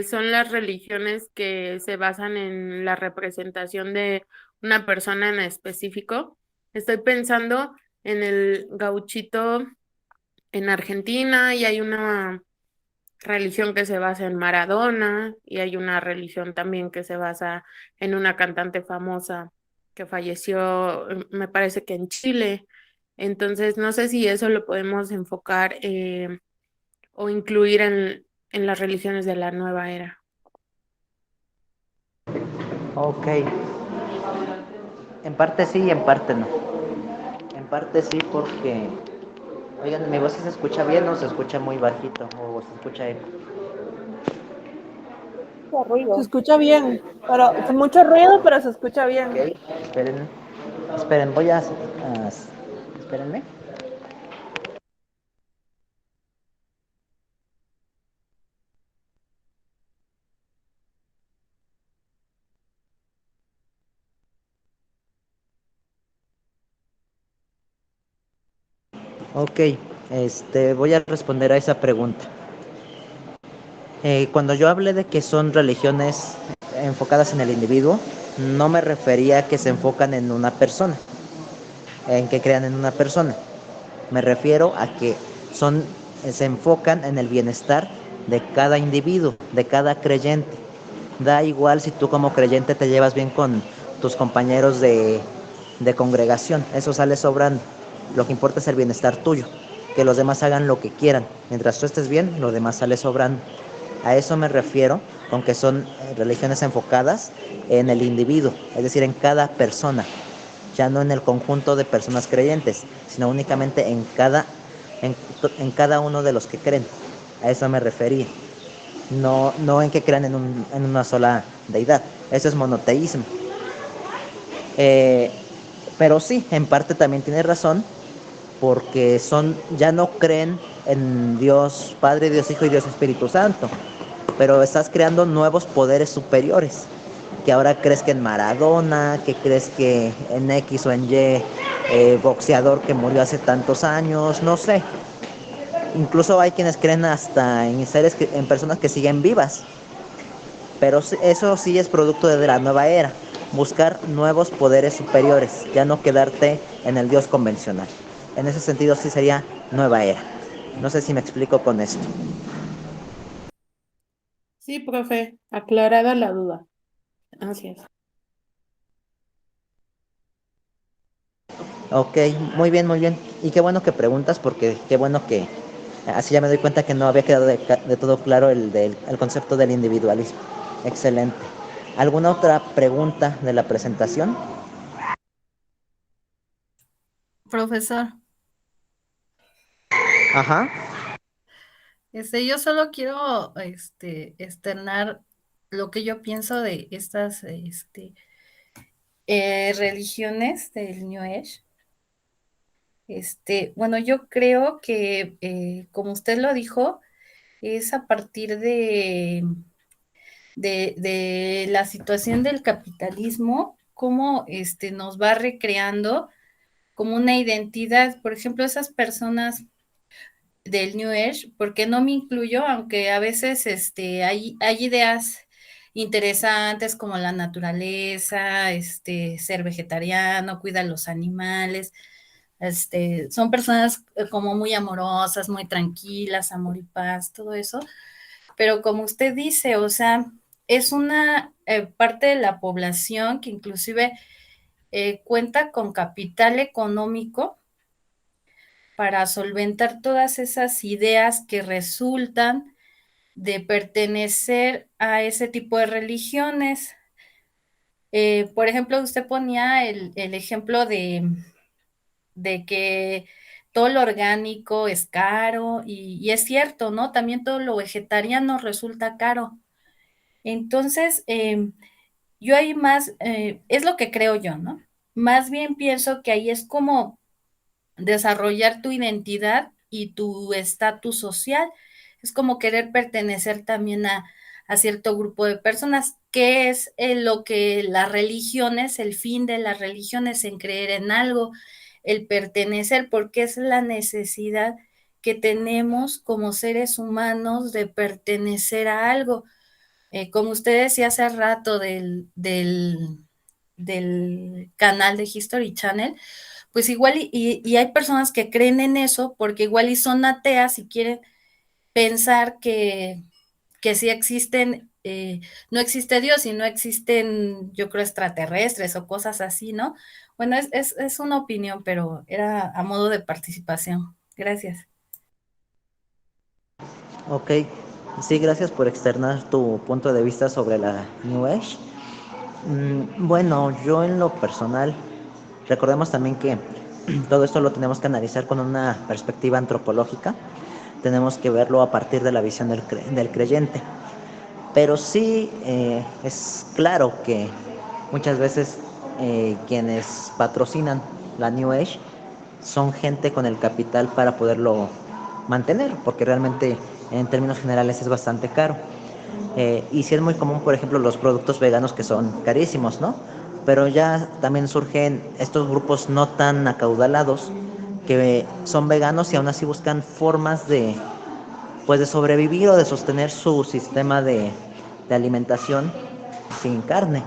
son las religiones que se basan en la representación de una persona en específico. Estoy pensando en el gauchito en Argentina y hay una religión que se basa en Maradona y hay una religión también que se basa en una cantante famosa que falleció, me parece que en Chile. Entonces, no sé si eso lo podemos enfocar o incluir en las religiones de la nueva era. Ok, en parte sí y en parte no. En parte sí porque, oigan, ¿mi voz se escucha bien o se escucha muy bajito o se escucha eco? Se escucha bien, pero mucho ruido, pero se escucha Ok, bien. esperen, voy a espérenme. Ok, voy a responder a esa pregunta. Cuando yo hablé de que son religiones enfocadas en el individuo, no me refería a que se enfocan en una persona, en que crean en una persona. Me refiero a que son, se enfocan en el bienestar de cada individuo, de cada creyente. Da igual si tú como creyente te llevas bien con tus compañeros de congregación, eso sale sobrando. Lo que importa es el bienestar tuyo, que los demás hagan lo que quieran. Mientras tú estés bien, lo demás sale sobrando. A eso me refiero con que son religiones enfocadas en el individuo, es decir, en cada persona, ya no en el conjunto de personas creyentes, sino únicamente en cada uno de los que creen. A eso me refería. No en que crean en una sola deidad. Eso es monoteísmo. Eh, pero sí, en parte también tiene razón, porque ya no creen en Dios Padre, Dios Hijo y Dios Espíritu Santo, pero estás creando nuevos poderes superiores, que ahora crees que en Maradona, que crees que en X o en Y, boxeador que murió hace tantos años, no sé. Incluso hay quienes creen hasta en personas que siguen vivas, pero eso sí es producto de la nueva era, buscar nuevos poderes superiores, ya no quedarte en el Dios convencional. En ese sentido sí sería nueva era. No sé si me explico con esto. Sí, profe, aclarada la duda. Así es. Ok, muy bien, muy bien. Y qué bueno que preguntas, porque qué bueno que así ya me doy cuenta que no había quedado de todo claro el concepto del individualismo. Excelente. ¿Alguna otra pregunta de la presentación? Profesor, Ajá. yo solo quiero externar lo que yo pienso de estas religiones del New Age. Bueno, yo creo que, como usted lo dijo, es a partir de la situación del capitalismo, cómo nos va recreando como una identidad. Por ejemplo, esas personas del New Age, porque no me incluyo, aunque a veces hay ideas interesantes como la naturaleza, ser vegetariano, cuida a los animales, son personas como muy amorosas, muy tranquilas, amor y paz, todo eso, pero como usted dice, o sea, es una parte de la población que inclusive cuenta con capital económico para solventar todas esas ideas que resultan de pertenecer a ese tipo de religiones. Por ejemplo, usted ponía el ejemplo de que todo lo orgánico es caro y es cierto, ¿no? También todo lo vegetariano resulta caro. Entonces, yo ahí más, es lo que creo yo, ¿no? Más bien pienso que ahí es como desarrollar tu identidad y tu estatus social. Es como querer pertenecer también a cierto grupo de personas, que es lo que las religiones, el fin de las religiones en creer en algo, el pertenecer, porque es la necesidad que tenemos como seres humanos de pertenecer a algo. Como usted decía hace rato del canal de History Channel, pues igual y hay personas que creen en eso porque igual y son ateas y quieren pensar que sí existen, no existe Dios y no existen, yo creo, extraterrestres o cosas así, ¿no? Bueno, es una opinión, pero era a modo de participación. Gracias. Ok. Sí, gracias por externar tu punto de vista sobre la New Age. Bueno, yo en lo personal, recordemos también que todo esto lo tenemos que analizar con una perspectiva antropológica. Tenemos que verlo a partir de la visión del creyente. Pero sí es claro que muchas veces quienes patrocinan la New Age son gente con el capital para poderlo mantener, porque realmente en términos generales es bastante caro. Y sí es muy común, por ejemplo, los productos veganos que son carísimos, ¿no? Pero ya también surgen estos grupos no tan acaudalados que son veganos y aún así buscan formas de, pues, de sobrevivir o de sostener su sistema de alimentación sin carne.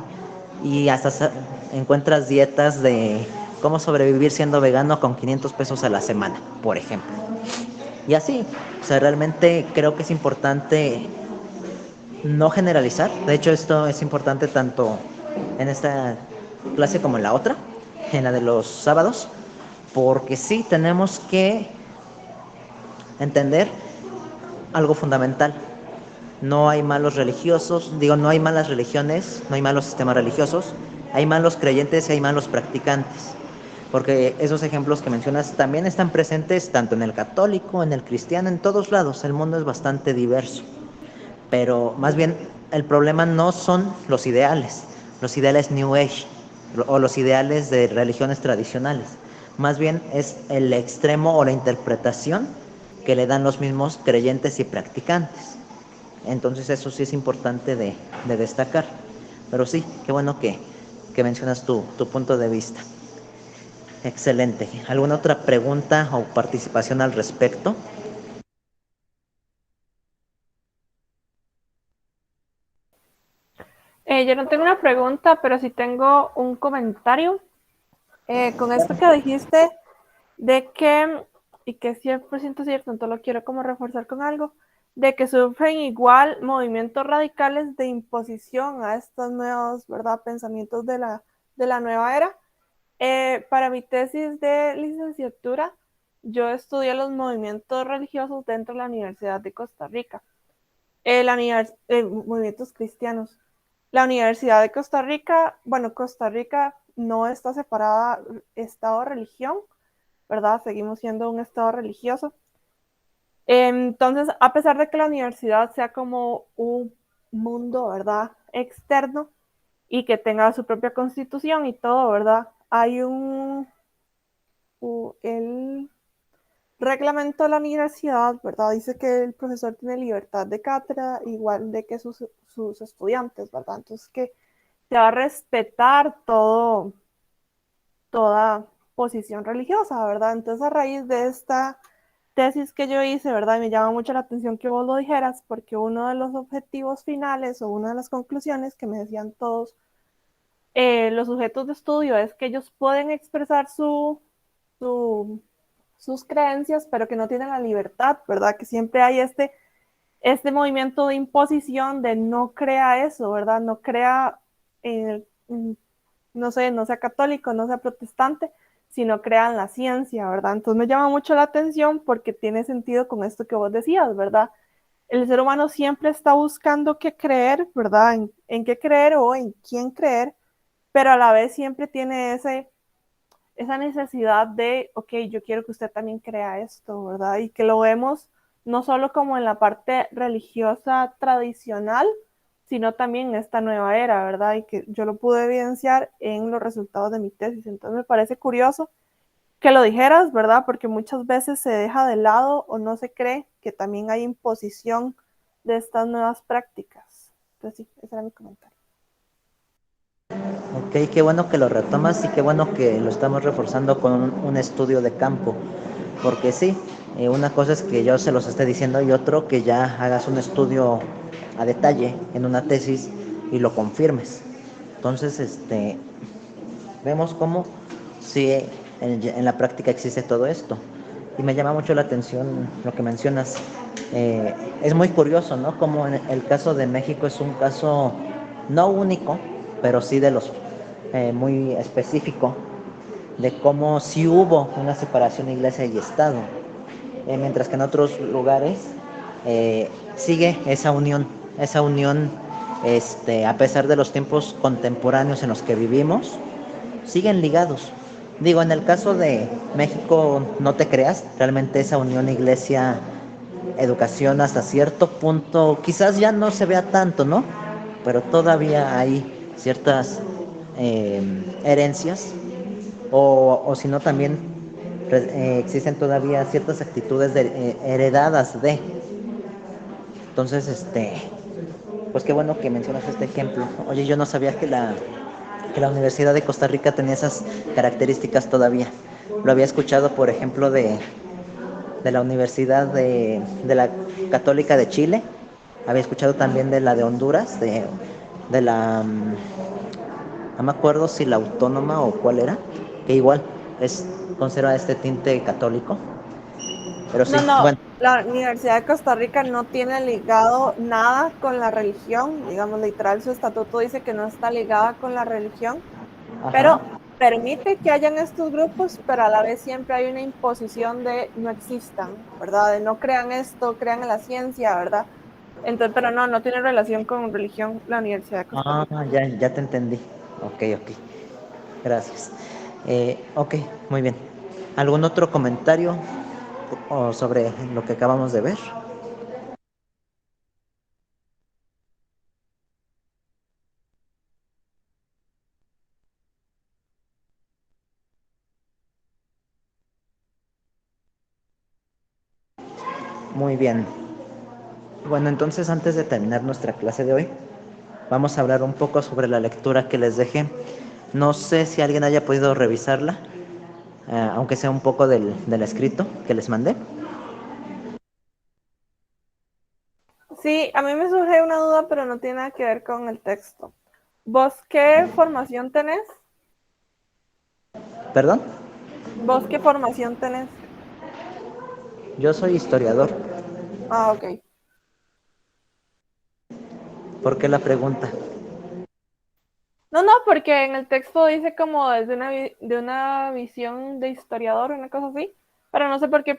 Y hasta encuentras dietas de cómo sobrevivir siendo vegano con 500 pesos a la semana, por ejemplo. Y así, o sea, realmente creo que es importante no generalizar. De hecho, esto es importante tanto en esta clase como en la otra, en la de los sábados, porque sí tenemos que entender algo fundamental. No hay malos religiosos, digo, no hay malas religiones, no hay malos sistemas religiosos, hay malos creyentes y hay malos practicantes. Porque esos ejemplos que mencionas también están presentes tanto en el católico, en el cristiano, en todos lados. El mundo es bastante diverso. Pero más bien el problema no son los ideales New Age o los ideales de religiones tradicionales. Más bien es el extremo o la interpretación que le dan los mismos creyentes y practicantes. Entonces eso sí es importante de destacar. Pero sí, qué bueno que mencionas tu punto de vista. Excelente. ¿Alguna otra pregunta o participación al respecto? Yo no tengo una pregunta, pero sí tengo un comentario. Con esto que dijiste de que, y que es 100% cierto, entonces lo quiero como reforzar con algo, de que sufren igual movimientos radicales de imposición a estos nuevos, ¿verdad?, pensamientos de la nueva era. Para mi tesis de licenciatura, yo estudié los movimientos religiosos dentro de la Universidad de Costa Rica, movimientos cristianos. La Universidad de Costa Rica, bueno, Costa Rica no está separada Estado-religión, ¿verdad? Seguimos siendo un Estado religioso. Entonces, a pesar de que la universidad sea como un mundo, ¿verdad?, externo y que tenga su propia constitución y todo, ¿verdad?, hay el reglamento de la universidad, ¿verdad?, dice que el profesor tiene libertad de cátedra igual de que sus estudiantes, ¿verdad? Entonces, que se va a respetar toda posición religiosa, ¿verdad? Entonces, a raíz de esta tesis que yo hice, ¿verdad? Y me llama mucho la atención que vos lo dijeras, porque uno de los objetivos finales o una de las conclusiones que me decían todos los sujetos de estudio es que ellos pueden expresar sus creencias, pero que no tienen la libertad, ¿verdad? Que siempre hay este movimiento de imposición de no crea eso, ¿verdad? No crea, no sé, no sea católico, no sea protestante, sino crea en la ciencia, ¿verdad? Entonces me llama mucho la atención porque tiene sentido con esto que vos decías, ¿verdad? El ser humano siempre está buscando qué creer, ¿verdad? En qué creer o en quién creer, pero a la vez siempre tiene esa necesidad de, ok, yo quiero que usted también crea esto, ¿verdad? Y que lo vemos no solo como en la parte religiosa tradicional, sino también en esta nueva era, ¿verdad? Y que yo lo pude evidenciar en los resultados de mi tesis. Entonces me parece curioso que lo dijeras, ¿verdad? Porque muchas veces se deja de lado o no se cree que también hay imposición de estas nuevas prácticas. Entonces sí, ese era mi comentario. Ok, qué bueno que lo retomas y qué bueno que lo estamos reforzando con un estudio de campo. Porque sí, una cosa es que yo se los esté diciendo y otro que ya hagas un estudio a detalle en una tesis y lo confirmes. Entonces, vemos cómo sí en la práctica existe todo esto. Y me llama mucho la atención lo que mencionas. Es muy curioso, ¿no? Como en el caso de México es un caso no único, pero sí de los muy específico, de cómo sí hubo una separación iglesia y Estado, mientras que en otros lugares sigue esa unión, a pesar de los tiempos contemporáneos en los que vivimos, siguen ligados. Digo, en el caso de México, no te creas, realmente esa unión iglesia-educación hasta cierto punto, quizás ya no se vea tanto, ¿no? Pero todavía hay ciertas herencias, o si no también existen todavía ciertas actitudes heredadas de. Entonces, pues qué bueno que mencionas este ejemplo. Oye, yo no sabía que la Universidad de Costa Rica tenía esas características todavía. Lo había escuchado, por ejemplo, de la Universidad de la Católica de Chile. Había escuchado también de la de Honduras, de la, no me acuerdo si la Autónoma o cuál era, que igual conserva este tinte católico. Pero sí, No, no, bueno, la Universidad de Costa Rica no tiene ligado nada con la religión, digamos, literal, su estatuto dice que no está ligada con la religión, ajá. pero permite que hayan estos grupos, pero a la vez siempre hay una imposición de no existan, ¿verdad? De no crean esto, crean en la ciencia, ¿verdad? Entonces, pero no, no tiene relación con religión la Universidad de Costa Ah, Rica. ya te entendí. Ok, ok. Gracias. Ok, muy bien. ¿Algún otro comentario sobre lo que acabamos de ver? Muy bien. Bueno, entonces antes de terminar nuestra clase de hoy, vamos a hablar un poco sobre la lectura que les dejé. No sé si alguien haya podido revisarla, aunque sea un poco del escrito que les mandé. Sí, a mí me surge una duda, pero no tiene nada que ver con el texto. ¿Vos qué formación tenés? ¿Perdón? ¿Vos qué formación tenés? Yo soy historiador. Ah, ok. ¿Por qué la pregunta? No, no, porque en el texto dice como desde de una visión de historiador, una cosa así, pero no sé por qué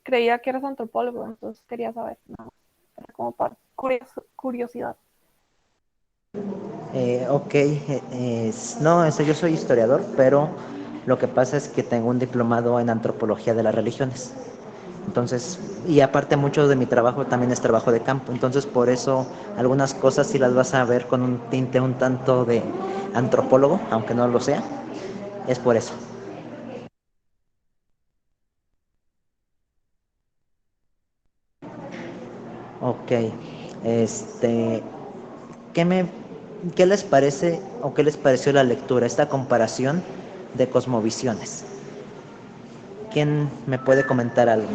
creía que eras antropólogo, entonces quería saber, nada más. Era como para curiosidad. Ok, no, yo soy historiador, pero lo que pasa es que tengo un diplomado en antropología de las religiones. Entonces, y aparte mucho de mi trabajo también es trabajo de campo, entonces por eso algunas cosas sí las vas a ver con un tinte un tanto de antropólogo, aunque no lo sea, es por eso. Ok, este, ¿qué me, qué les parece o qué les pareció la lectura, esta comparación de cosmovisiones? ¿Quién me puede comentar algo?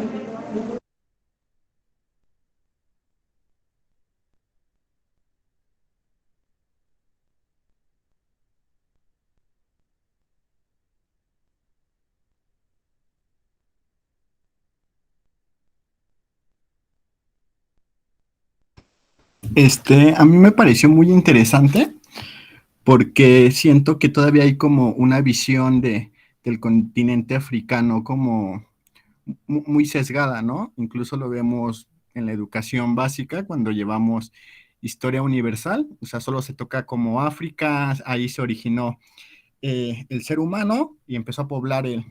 A mí me pareció muy interesante porque siento que todavía hay como una visión del continente africano como muy sesgada, ¿no? Incluso lo vemos en la educación básica cuando llevamos historia universal, o sea, solo se toca como África, ahí se originó el ser humano y empezó a poblar el,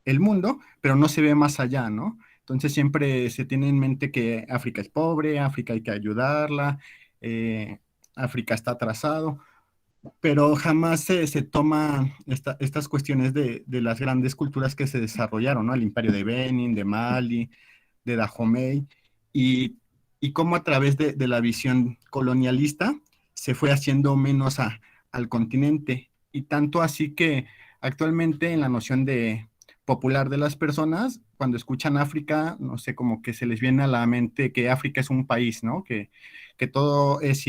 el mundo, pero no se ve más allá, ¿no? Entonces siempre se tiene en mente que África es pobre, África hay que ayudarla, eh, África está atrasado, pero jamás se toman estas cuestiones de las grandes culturas que se desarrollaron, ¿no? El imperio de Benin, de Mali, de Dahomey, y, y cómo a través de la visión colonialista se fue haciendo menos al continente, y tanto así que actualmente en la noción de popular de las personas, cuando escuchan África, no sé, como que se les viene a la mente que África es un país, ¿no? Que todo es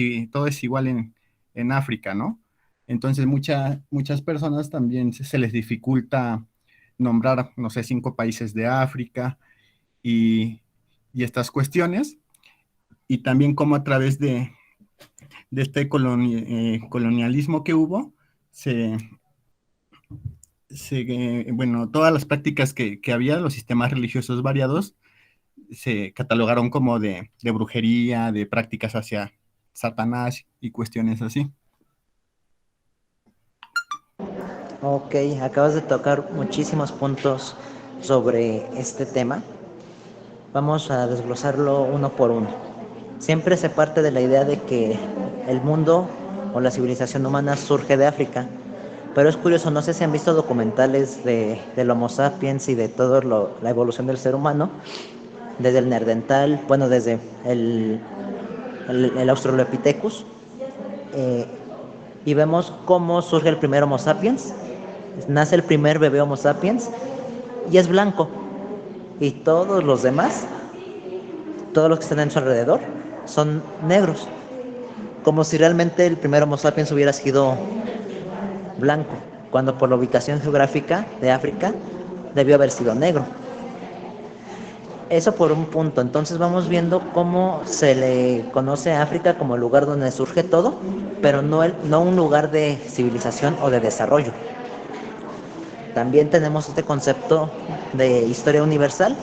igual en África, ¿no? Entonces muchas personas también se les dificulta nombrar, no sé, 5 países de África y, y estas cuestiones, y también cómo a través de este colonialismo que hubo, se, bueno, todas las prácticas que había, los sistemas religiosos variados, se catalogaron como de brujería, de prácticas hacia Satanás y cuestiones así. Ok, acabas de tocar muchísimos puntos sobre este tema. Vamos a desglosarlo uno por uno. Siempre se parte de la idea de que el mundo o la civilización humana surge de África, pero es curioso, no sé si han visto documentales del Homo sapiens y de toda la evolución del ser humano, desde el Neandertal, bueno, desde el Australopithecus, y vemos cómo surge el primer Homo sapiens Nace el primer bebé Homo sapiens y es blanco. Y todos los demás, todos los que están en su alrededor, son negros. Como si realmente el primer Homo sapiens hubiera sido blanco, cuando por la ubicación geográfica de África debió haber sido negro. Eso por un punto. Entonces vamos viendo cómo se le conoce a África como el lugar donde surge todo, pero no un lugar de civilización o de desarrollo. También tenemos este concepto de historia universal,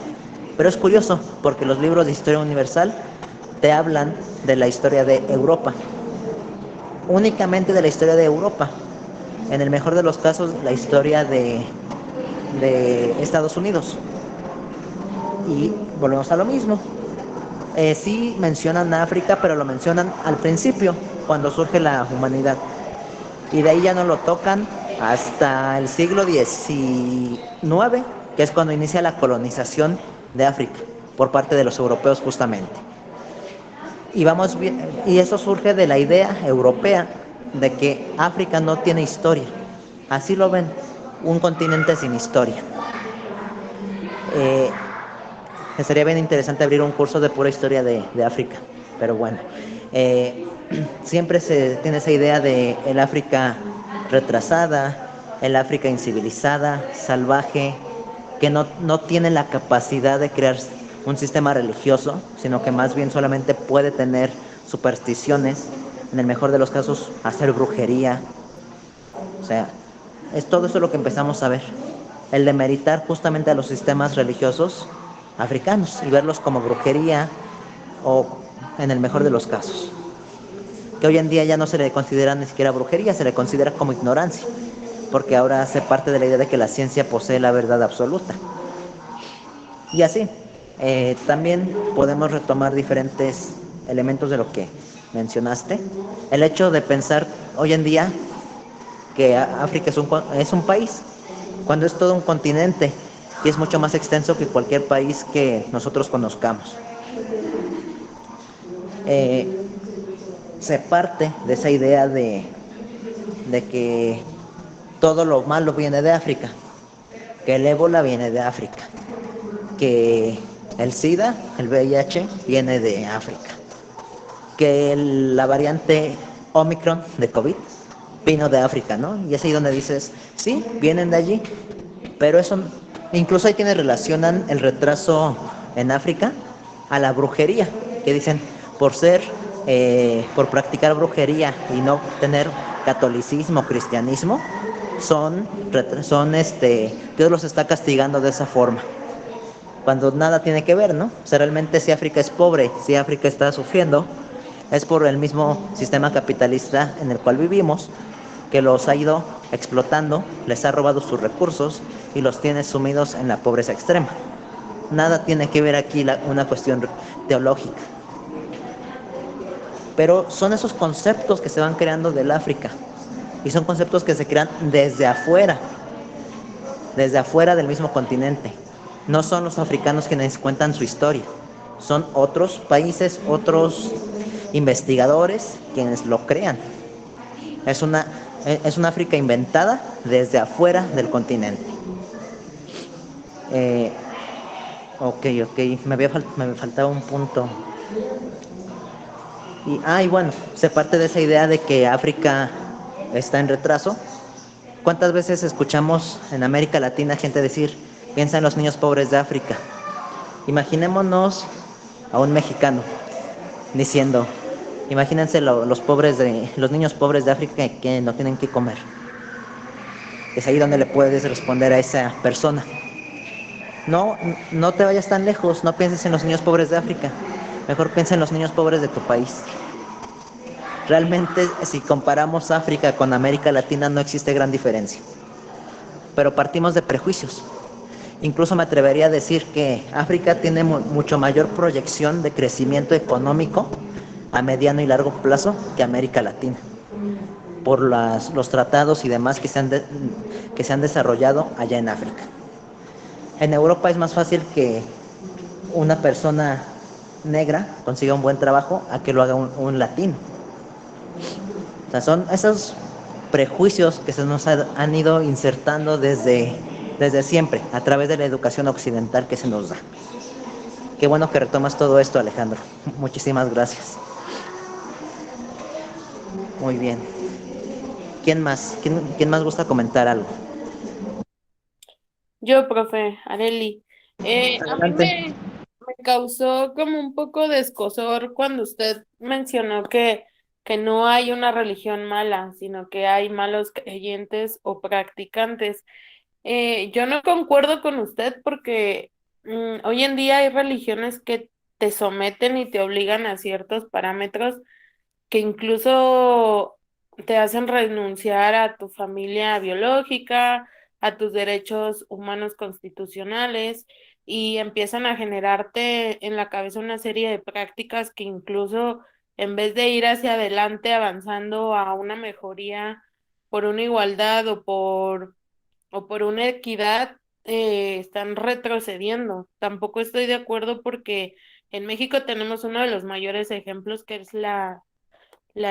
pero es curioso porque los libros de historia universal te hablan de la historia de Europa, únicamente de la historia de Europa. En el mejor de los casos, la historia de Estados Unidos. Y volvemos a lo mismo. Sí mencionan África, pero lo mencionan al principio, cuando surge la humanidad. Y de ahí ya no lo tocan hasta el siglo XIX, que es cuando inicia la colonización de África por parte de los europeos justamente. Y eso surge de la idea europea de que África no tiene historia. Así lo ven, un continente sin historia. Sería bien interesante abrir un curso de pura historia de África, pero bueno, siempre se tiene esa idea de el África retrasada, el África incivilizada, salvaje, que no tiene la capacidad de crear un sistema religioso, sino que más bien solamente puede tener supersticiones, en el mejor de los casos hacer brujería. O sea, es todo eso lo que empezamos a ver, el demeritar justamente a los sistemas religiosos africanos y verlos como brujería o en el mejor de los casos, que hoy en día ya no se le considera ni siquiera brujería, se le considera como ignorancia, porque ahora hace parte de la idea de que la ciencia posee la verdad absoluta. Y así, también podemos retomar diferentes elementos de lo que mencionaste. El hecho de pensar hoy en día que África es un país, cuando es todo un continente y es mucho más extenso que cualquier país que nosotros conozcamos. Se parte de esa idea de que todo lo malo viene de África, que el ébola viene de África, que el SIDA, el VIH, viene de África, que la variante Omicron de COVID vino de África, ¿no? Y es ahí donde dices, sí, vienen de allí, pero eso, incluso hay quienes relacionan el retraso en África a la brujería, que dicen, por practicar brujería y no tener catolicismo, cristianismo, Dios los está castigando de esa forma, cuando nada tiene que ver, ¿no? O sea, realmente si África es pobre, si África está sufriendo, es por el mismo sistema capitalista en el cual vivimos, que los ha ido explotando, les ha robado sus recursos y los tiene sumidos en la pobreza extrema. Nada tiene que ver aquí una cuestión teológica. Pero son esos conceptos que se van creando del África, y son conceptos que se crean desde afuera del mismo continente. No son los africanos quienes cuentan su historia, son otros países, otros investigadores quienes lo crean. Es una África inventada desde afuera del continente. Ok, me faltaba un punto. Y bueno, se parte de esa idea de que África está en retraso. ¿Cuántas veces escuchamos en América Latina gente decir, piensa en los niños pobres de África? Imaginémonos a un mexicano diciendo, imagínense los niños pobres de África que no tienen que comer. Es ahí donde le puedes responder a esa persona. No te vayas tan lejos, no pienses en los niños pobres de África, mejor piensa en los niños pobres de tu país. Realmente, si comparamos África con América Latina, no existe gran diferencia. Pero partimos de prejuicios. Incluso me atrevería a decir que África tiene mucho mayor proyección de crecimiento económico a mediano y largo plazo que América Latina, por los tratados y demás que se han desarrollado allá en África. En Europa es más fácil que una persona negra consiga un buen trabajo a que lo haga un latino. O sea, son esos prejuicios que se nos han ido insertando desde siempre, a través de la educación occidental que se nos da. Qué bueno que retomas todo esto, Alejandro. Muchísimas gracias. Muy bien. ¿Quién más? ¿Quién más gusta comentar algo? Yo, profe, Areli. A mí Adelante. me causó como un poco de escozor cuando usted mencionó que no hay una religión mala, sino que hay malos creyentes o practicantes. Yo no concuerdo con usted porque hoy en día hay religiones que te someten y te obligan a ciertos parámetros que incluso te hacen renunciar a tu familia biológica, a tus derechos humanos constitucionales y empiezan a generarte en la cabeza una serie de prácticas que incluso en vez de ir hacia adelante avanzando a una mejoría por una igualdad o por una equidad, están retrocediendo. Tampoco estoy de acuerdo porque en México tenemos uno de los mayores ejemplos que es la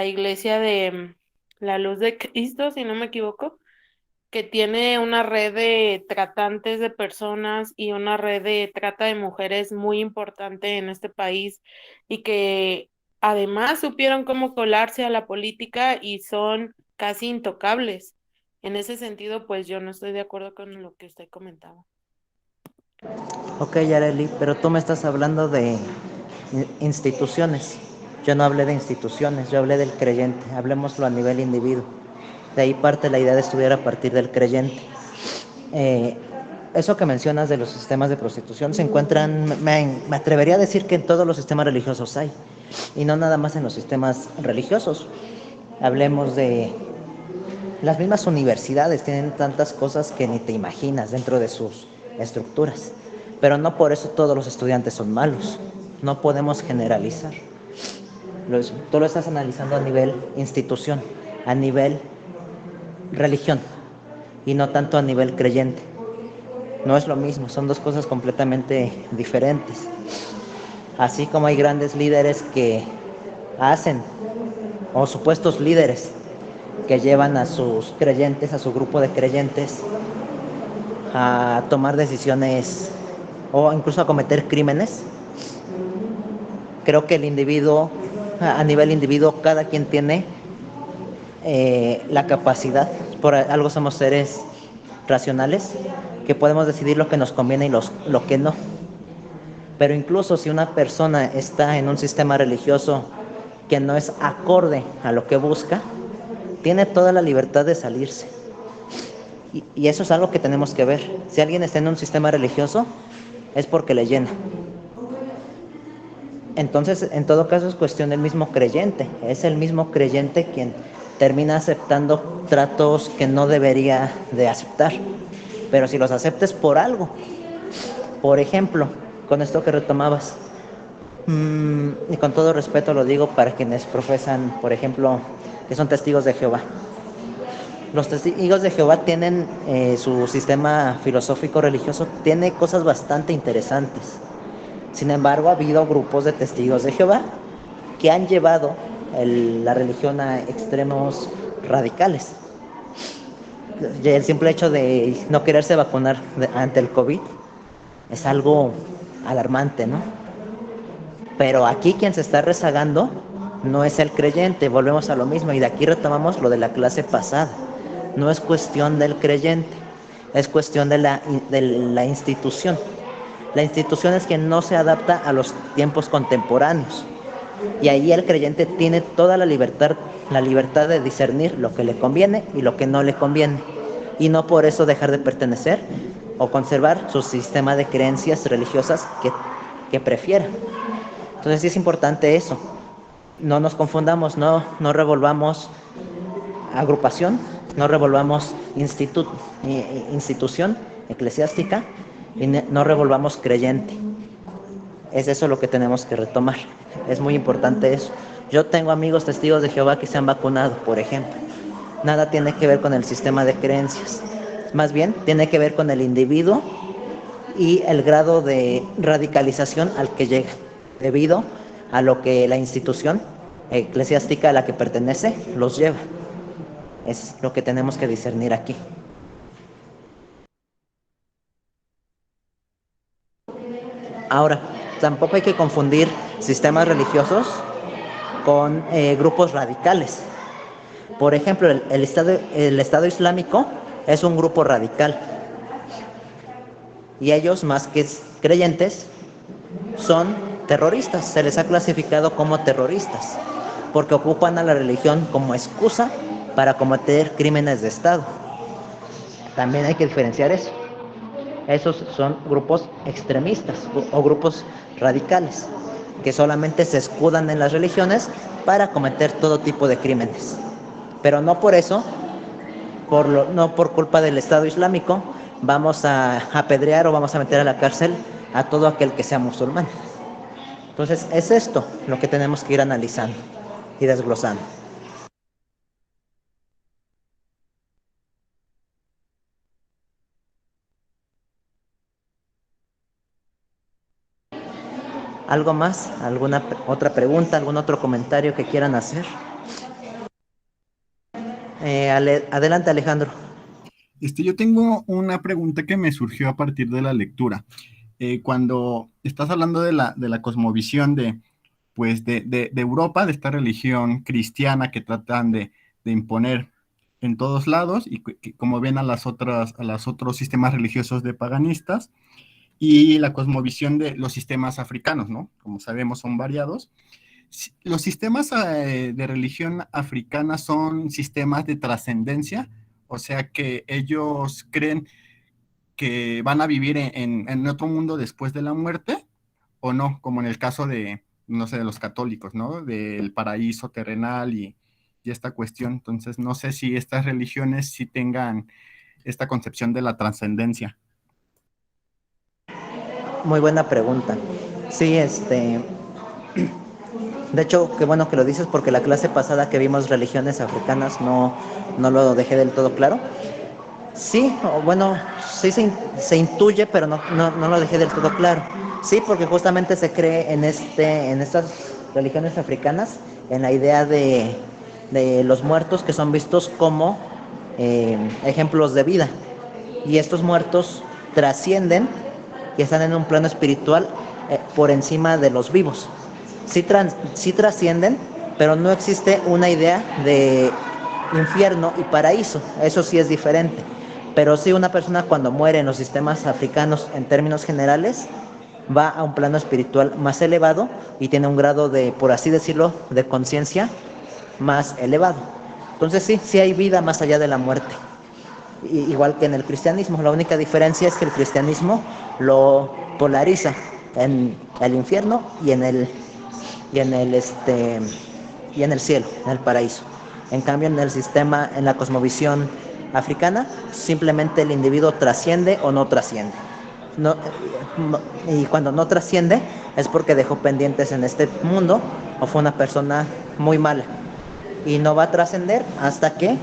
iglesia de la Luz de Cristo, si no me equivoco, que tiene una red de tratantes de personas y una red de trata de mujeres muy importante en este país y que además supieron cómo colarse a la política y son casi intocables. En ese sentido, pues yo no estoy de acuerdo con lo que usted comentaba. Ok, Yareli, pero tú me estás hablando de instituciones. Yo no hablé de instituciones, yo hablé del creyente. Hablemoslo a nivel individuo. De ahí parte la idea de estudiar a partir del creyente. Eh, Eso que mencionas de los sistemas de prostitución se encuentran, me atrevería a decir que en todos los sistemas religiosos hay, y no nada más en los sistemas religiosos. Hablemos de las mismas universidades, tienen tantas cosas que ni te imaginas dentro de sus estructuras, pero no por eso todos los estudiantes son malos, no podemos generalizar. Tú lo estás analizando a nivel institución, a nivel religión, y no tanto a nivel creyente. No es lo mismo, son dos cosas completamente diferentes. Así como hay grandes líderes que hacen, o supuestos líderes, que llevan a sus creyentes, a su grupo de creyentes, a tomar decisiones o incluso a cometer crímenes. Creo que el individuo, a nivel individuo, cada quien tiene la capacidad, por algo somos seres racionales, que podemos decidir lo que nos conviene y lo que no. Pero incluso si una persona está en un sistema religioso que no es acorde a lo que busca, tiene toda la libertad de salirse. Y eso es algo que tenemos que ver. Si alguien está en un sistema religioso, es porque le llena. Entonces, en todo caso, es cuestión del mismo creyente. Es el mismo creyente quien termina aceptando tratos que no debería de aceptar. Pero si los aceptes por algo, por ejemplo, con esto que retomabas, y con todo respeto lo digo para quienes profesan, por ejemplo, que son testigos de Jehová. Los testigos de Jehová tienen su sistema filosófico religioso, tiene cosas bastante interesantes. Sin embargo, ha habido grupos de testigos de Jehová que han llevado la religión a extremos radicales. El simple hecho de no quererse vacunar ante el COVID es algo alarmante, ¿no? Pero aquí quien se está rezagando no es el creyente, volvemos a lo mismo, y de aquí retomamos lo de la clase pasada. No es cuestión del creyente, es cuestión de la institución. La institución es quien no se adapta a los tiempos contemporáneos. Y ahí el creyente tiene toda la libertad de discernir lo que le conviene y lo que no le conviene. Y no por eso dejar de pertenecer o conservar su sistema de creencias religiosas que prefiera. Entonces sí es importante eso. No nos confundamos, no revolvamos agrupación, no revolvamos institución eclesiástica y no revolvamos creyente. Es eso lo que tenemos que retomar. Es muy importante eso. Yo tengo amigos testigos de Jehová que se han vacunado, por ejemplo. Nada tiene que ver con el sistema de creencias. Más bien, tiene que ver con el individuo y el grado de radicalización al que llega, debido a lo que la institución eclesiástica a la que pertenece los lleva. Es lo que tenemos que discernir aquí. Ahora, tampoco hay que confundir sistemas religiosos con grupos radicales. Por ejemplo, el Estado Islámico es un grupo radical y ellos, más que creyentes, son terroristas. Se les ha clasificado como terroristas porque ocupan a la religión como excusa para cometer crímenes de Estado. También hay que diferenciar eso. Esos son grupos extremistas o grupos radicales que solamente se escudan en las religiones para cometer todo tipo de crímenes. Pero no por eso, no por culpa del Estado Islámico, vamos a apedrear o vamos a meter a la cárcel a todo aquel que sea musulmán. Entonces es esto lo que tenemos que ir analizando y desglosando. ¿Algo más? ¿Alguna otra pregunta? ¿Algún otro comentario que quieran hacer? Adelante, Alejandro. Yo tengo una pregunta que me surgió a partir de la lectura. Cuando estás hablando de la cosmovisión de Europa, de esta religión cristiana que tratan de imponer en todos lados, y que, como ven a los otros sistemas religiosos de paganistas, y la cosmovisión de los sistemas africanos, ¿no? Como sabemos, son variados. Los sistemas de religión africana son sistemas de trascendencia, o sea que ellos creen que van a vivir en otro mundo después de la muerte, o no, como en el caso de, no sé, de los católicos, ¿no? Del paraíso terrenal y esta cuestión. Entonces, no sé si estas religiones sí tengan esta concepción de la trascendencia. Muy buena pregunta. Sí, de hecho, qué bueno que lo dices porque la clase pasada que vimos religiones africanas no lo dejé del todo claro. Sí, bueno, sí se intuye, pero no lo dejé del todo claro. Sí, porque justamente se cree en estas religiones africanas, en la idea de los muertos que son vistos como ejemplos de vida. Y estos muertos trascienden y están en un plano espiritual por encima de los vivos. Sí trascienden, pero no existe una idea de infierno y paraíso. Eso sí es diferente. Pero sí, una persona cuando muere en los sistemas africanos, en términos generales, va a un plano espiritual más elevado y tiene un grado de, por así decirlo, de conciencia más elevado. Entonces sí hay vida más allá de la muerte. Igual que en el cristianismo, la única diferencia es que el cristianismo lo polariza en el infierno y en el cielo, en el paraíso. En cambio, en el sistema, en la cosmovisión africana, simplemente el individuo trasciende o no trasciende. Y cuando no trasciende es porque dejó pendientes en este mundo o fue una persona muy mala. Y no va a trascender hasta que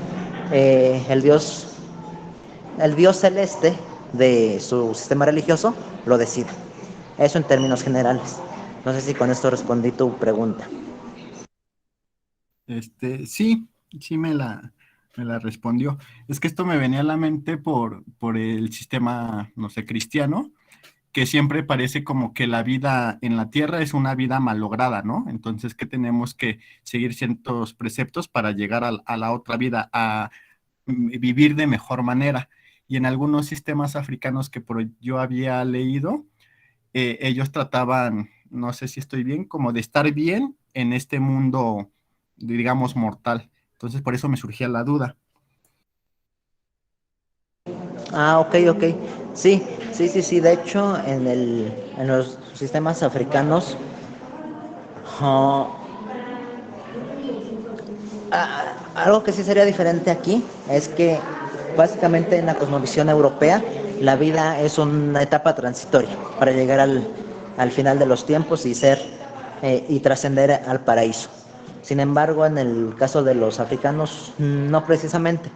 el Dios celeste de su sistema religioso lo decida. Eso en términos generales. No sé si con esto respondí tu pregunta. Sí me la respondió. Es que esto me venía a la mente por el sistema, no sé, cristiano, que siempre parece como que la vida en la tierra es una vida malograda, ¿no? Entonces, que tenemos que seguir ciertos preceptos para llegar a la otra vida, a vivir de mejor manera. Y en algunos sistemas africanos que yo había leído, ellos trataban, no sé si estoy bien, como de estar bien en este mundo, digamos, mortal. Entonces, por eso me surgía la duda. Ok. Sí. De hecho, en los sistemas africanos, algo que sí sería diferente aquí es que básicamente en la cosmovisión europea la vida es una etapa transitoria para llegar al final de los tiempos y trascender al paraíso. Sin embargo, en el caso de los africanos, no precisamente.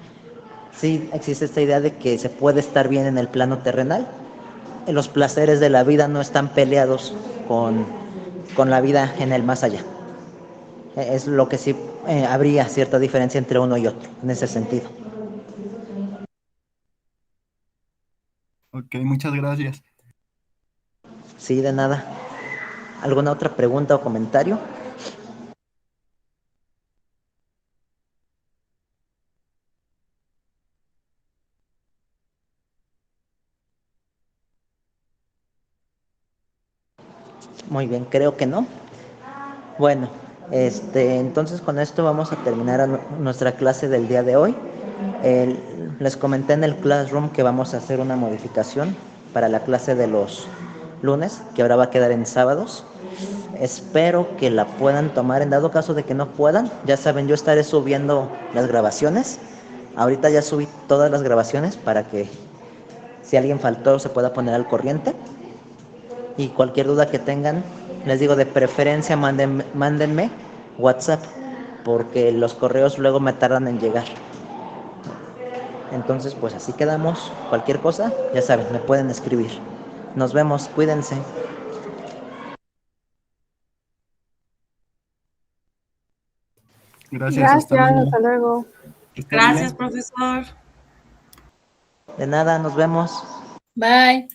Sí existe esta idea de que se puede estar bien en el plano terrenal. Los placeres de la vida no están peleados con la vida en el más allá. Es lo que sí habría cierta diferencia entre uno y otro, en ese sentido. Ok, muchas gracias. Sí, de nada. ¿Alguna otra pregunta o comentario? Muy bien, creo que no. Bueno, entonces con esto vamos a terminar nuestra clase del día de hoy. Les comenté en el Classroom que vamos a hacer una modificación para la clase de los lunes, que ahora va a quedar en sábados. Espero que la puedan tomar. En dado caso de que no puedan, ya saben, yo estaré subiendo las grabaciones. Ahorita ya subí todas las grabaciones para que si alguien faltó se pueda poner al corriente. Y cualquier duda que tengan, les digo, de preferencia mándenme WhatsApp, porque los correos luego me tardan en llegar. Entonces, pues así quedamos. Cualquier cosa, ya saben, me pueden escribir. Nos vemos, cuídense. Gracias, hasta Gracias, luego. hasta luego. Que estén Gracias, bien. profesor. De nada, nos vemos. Bye.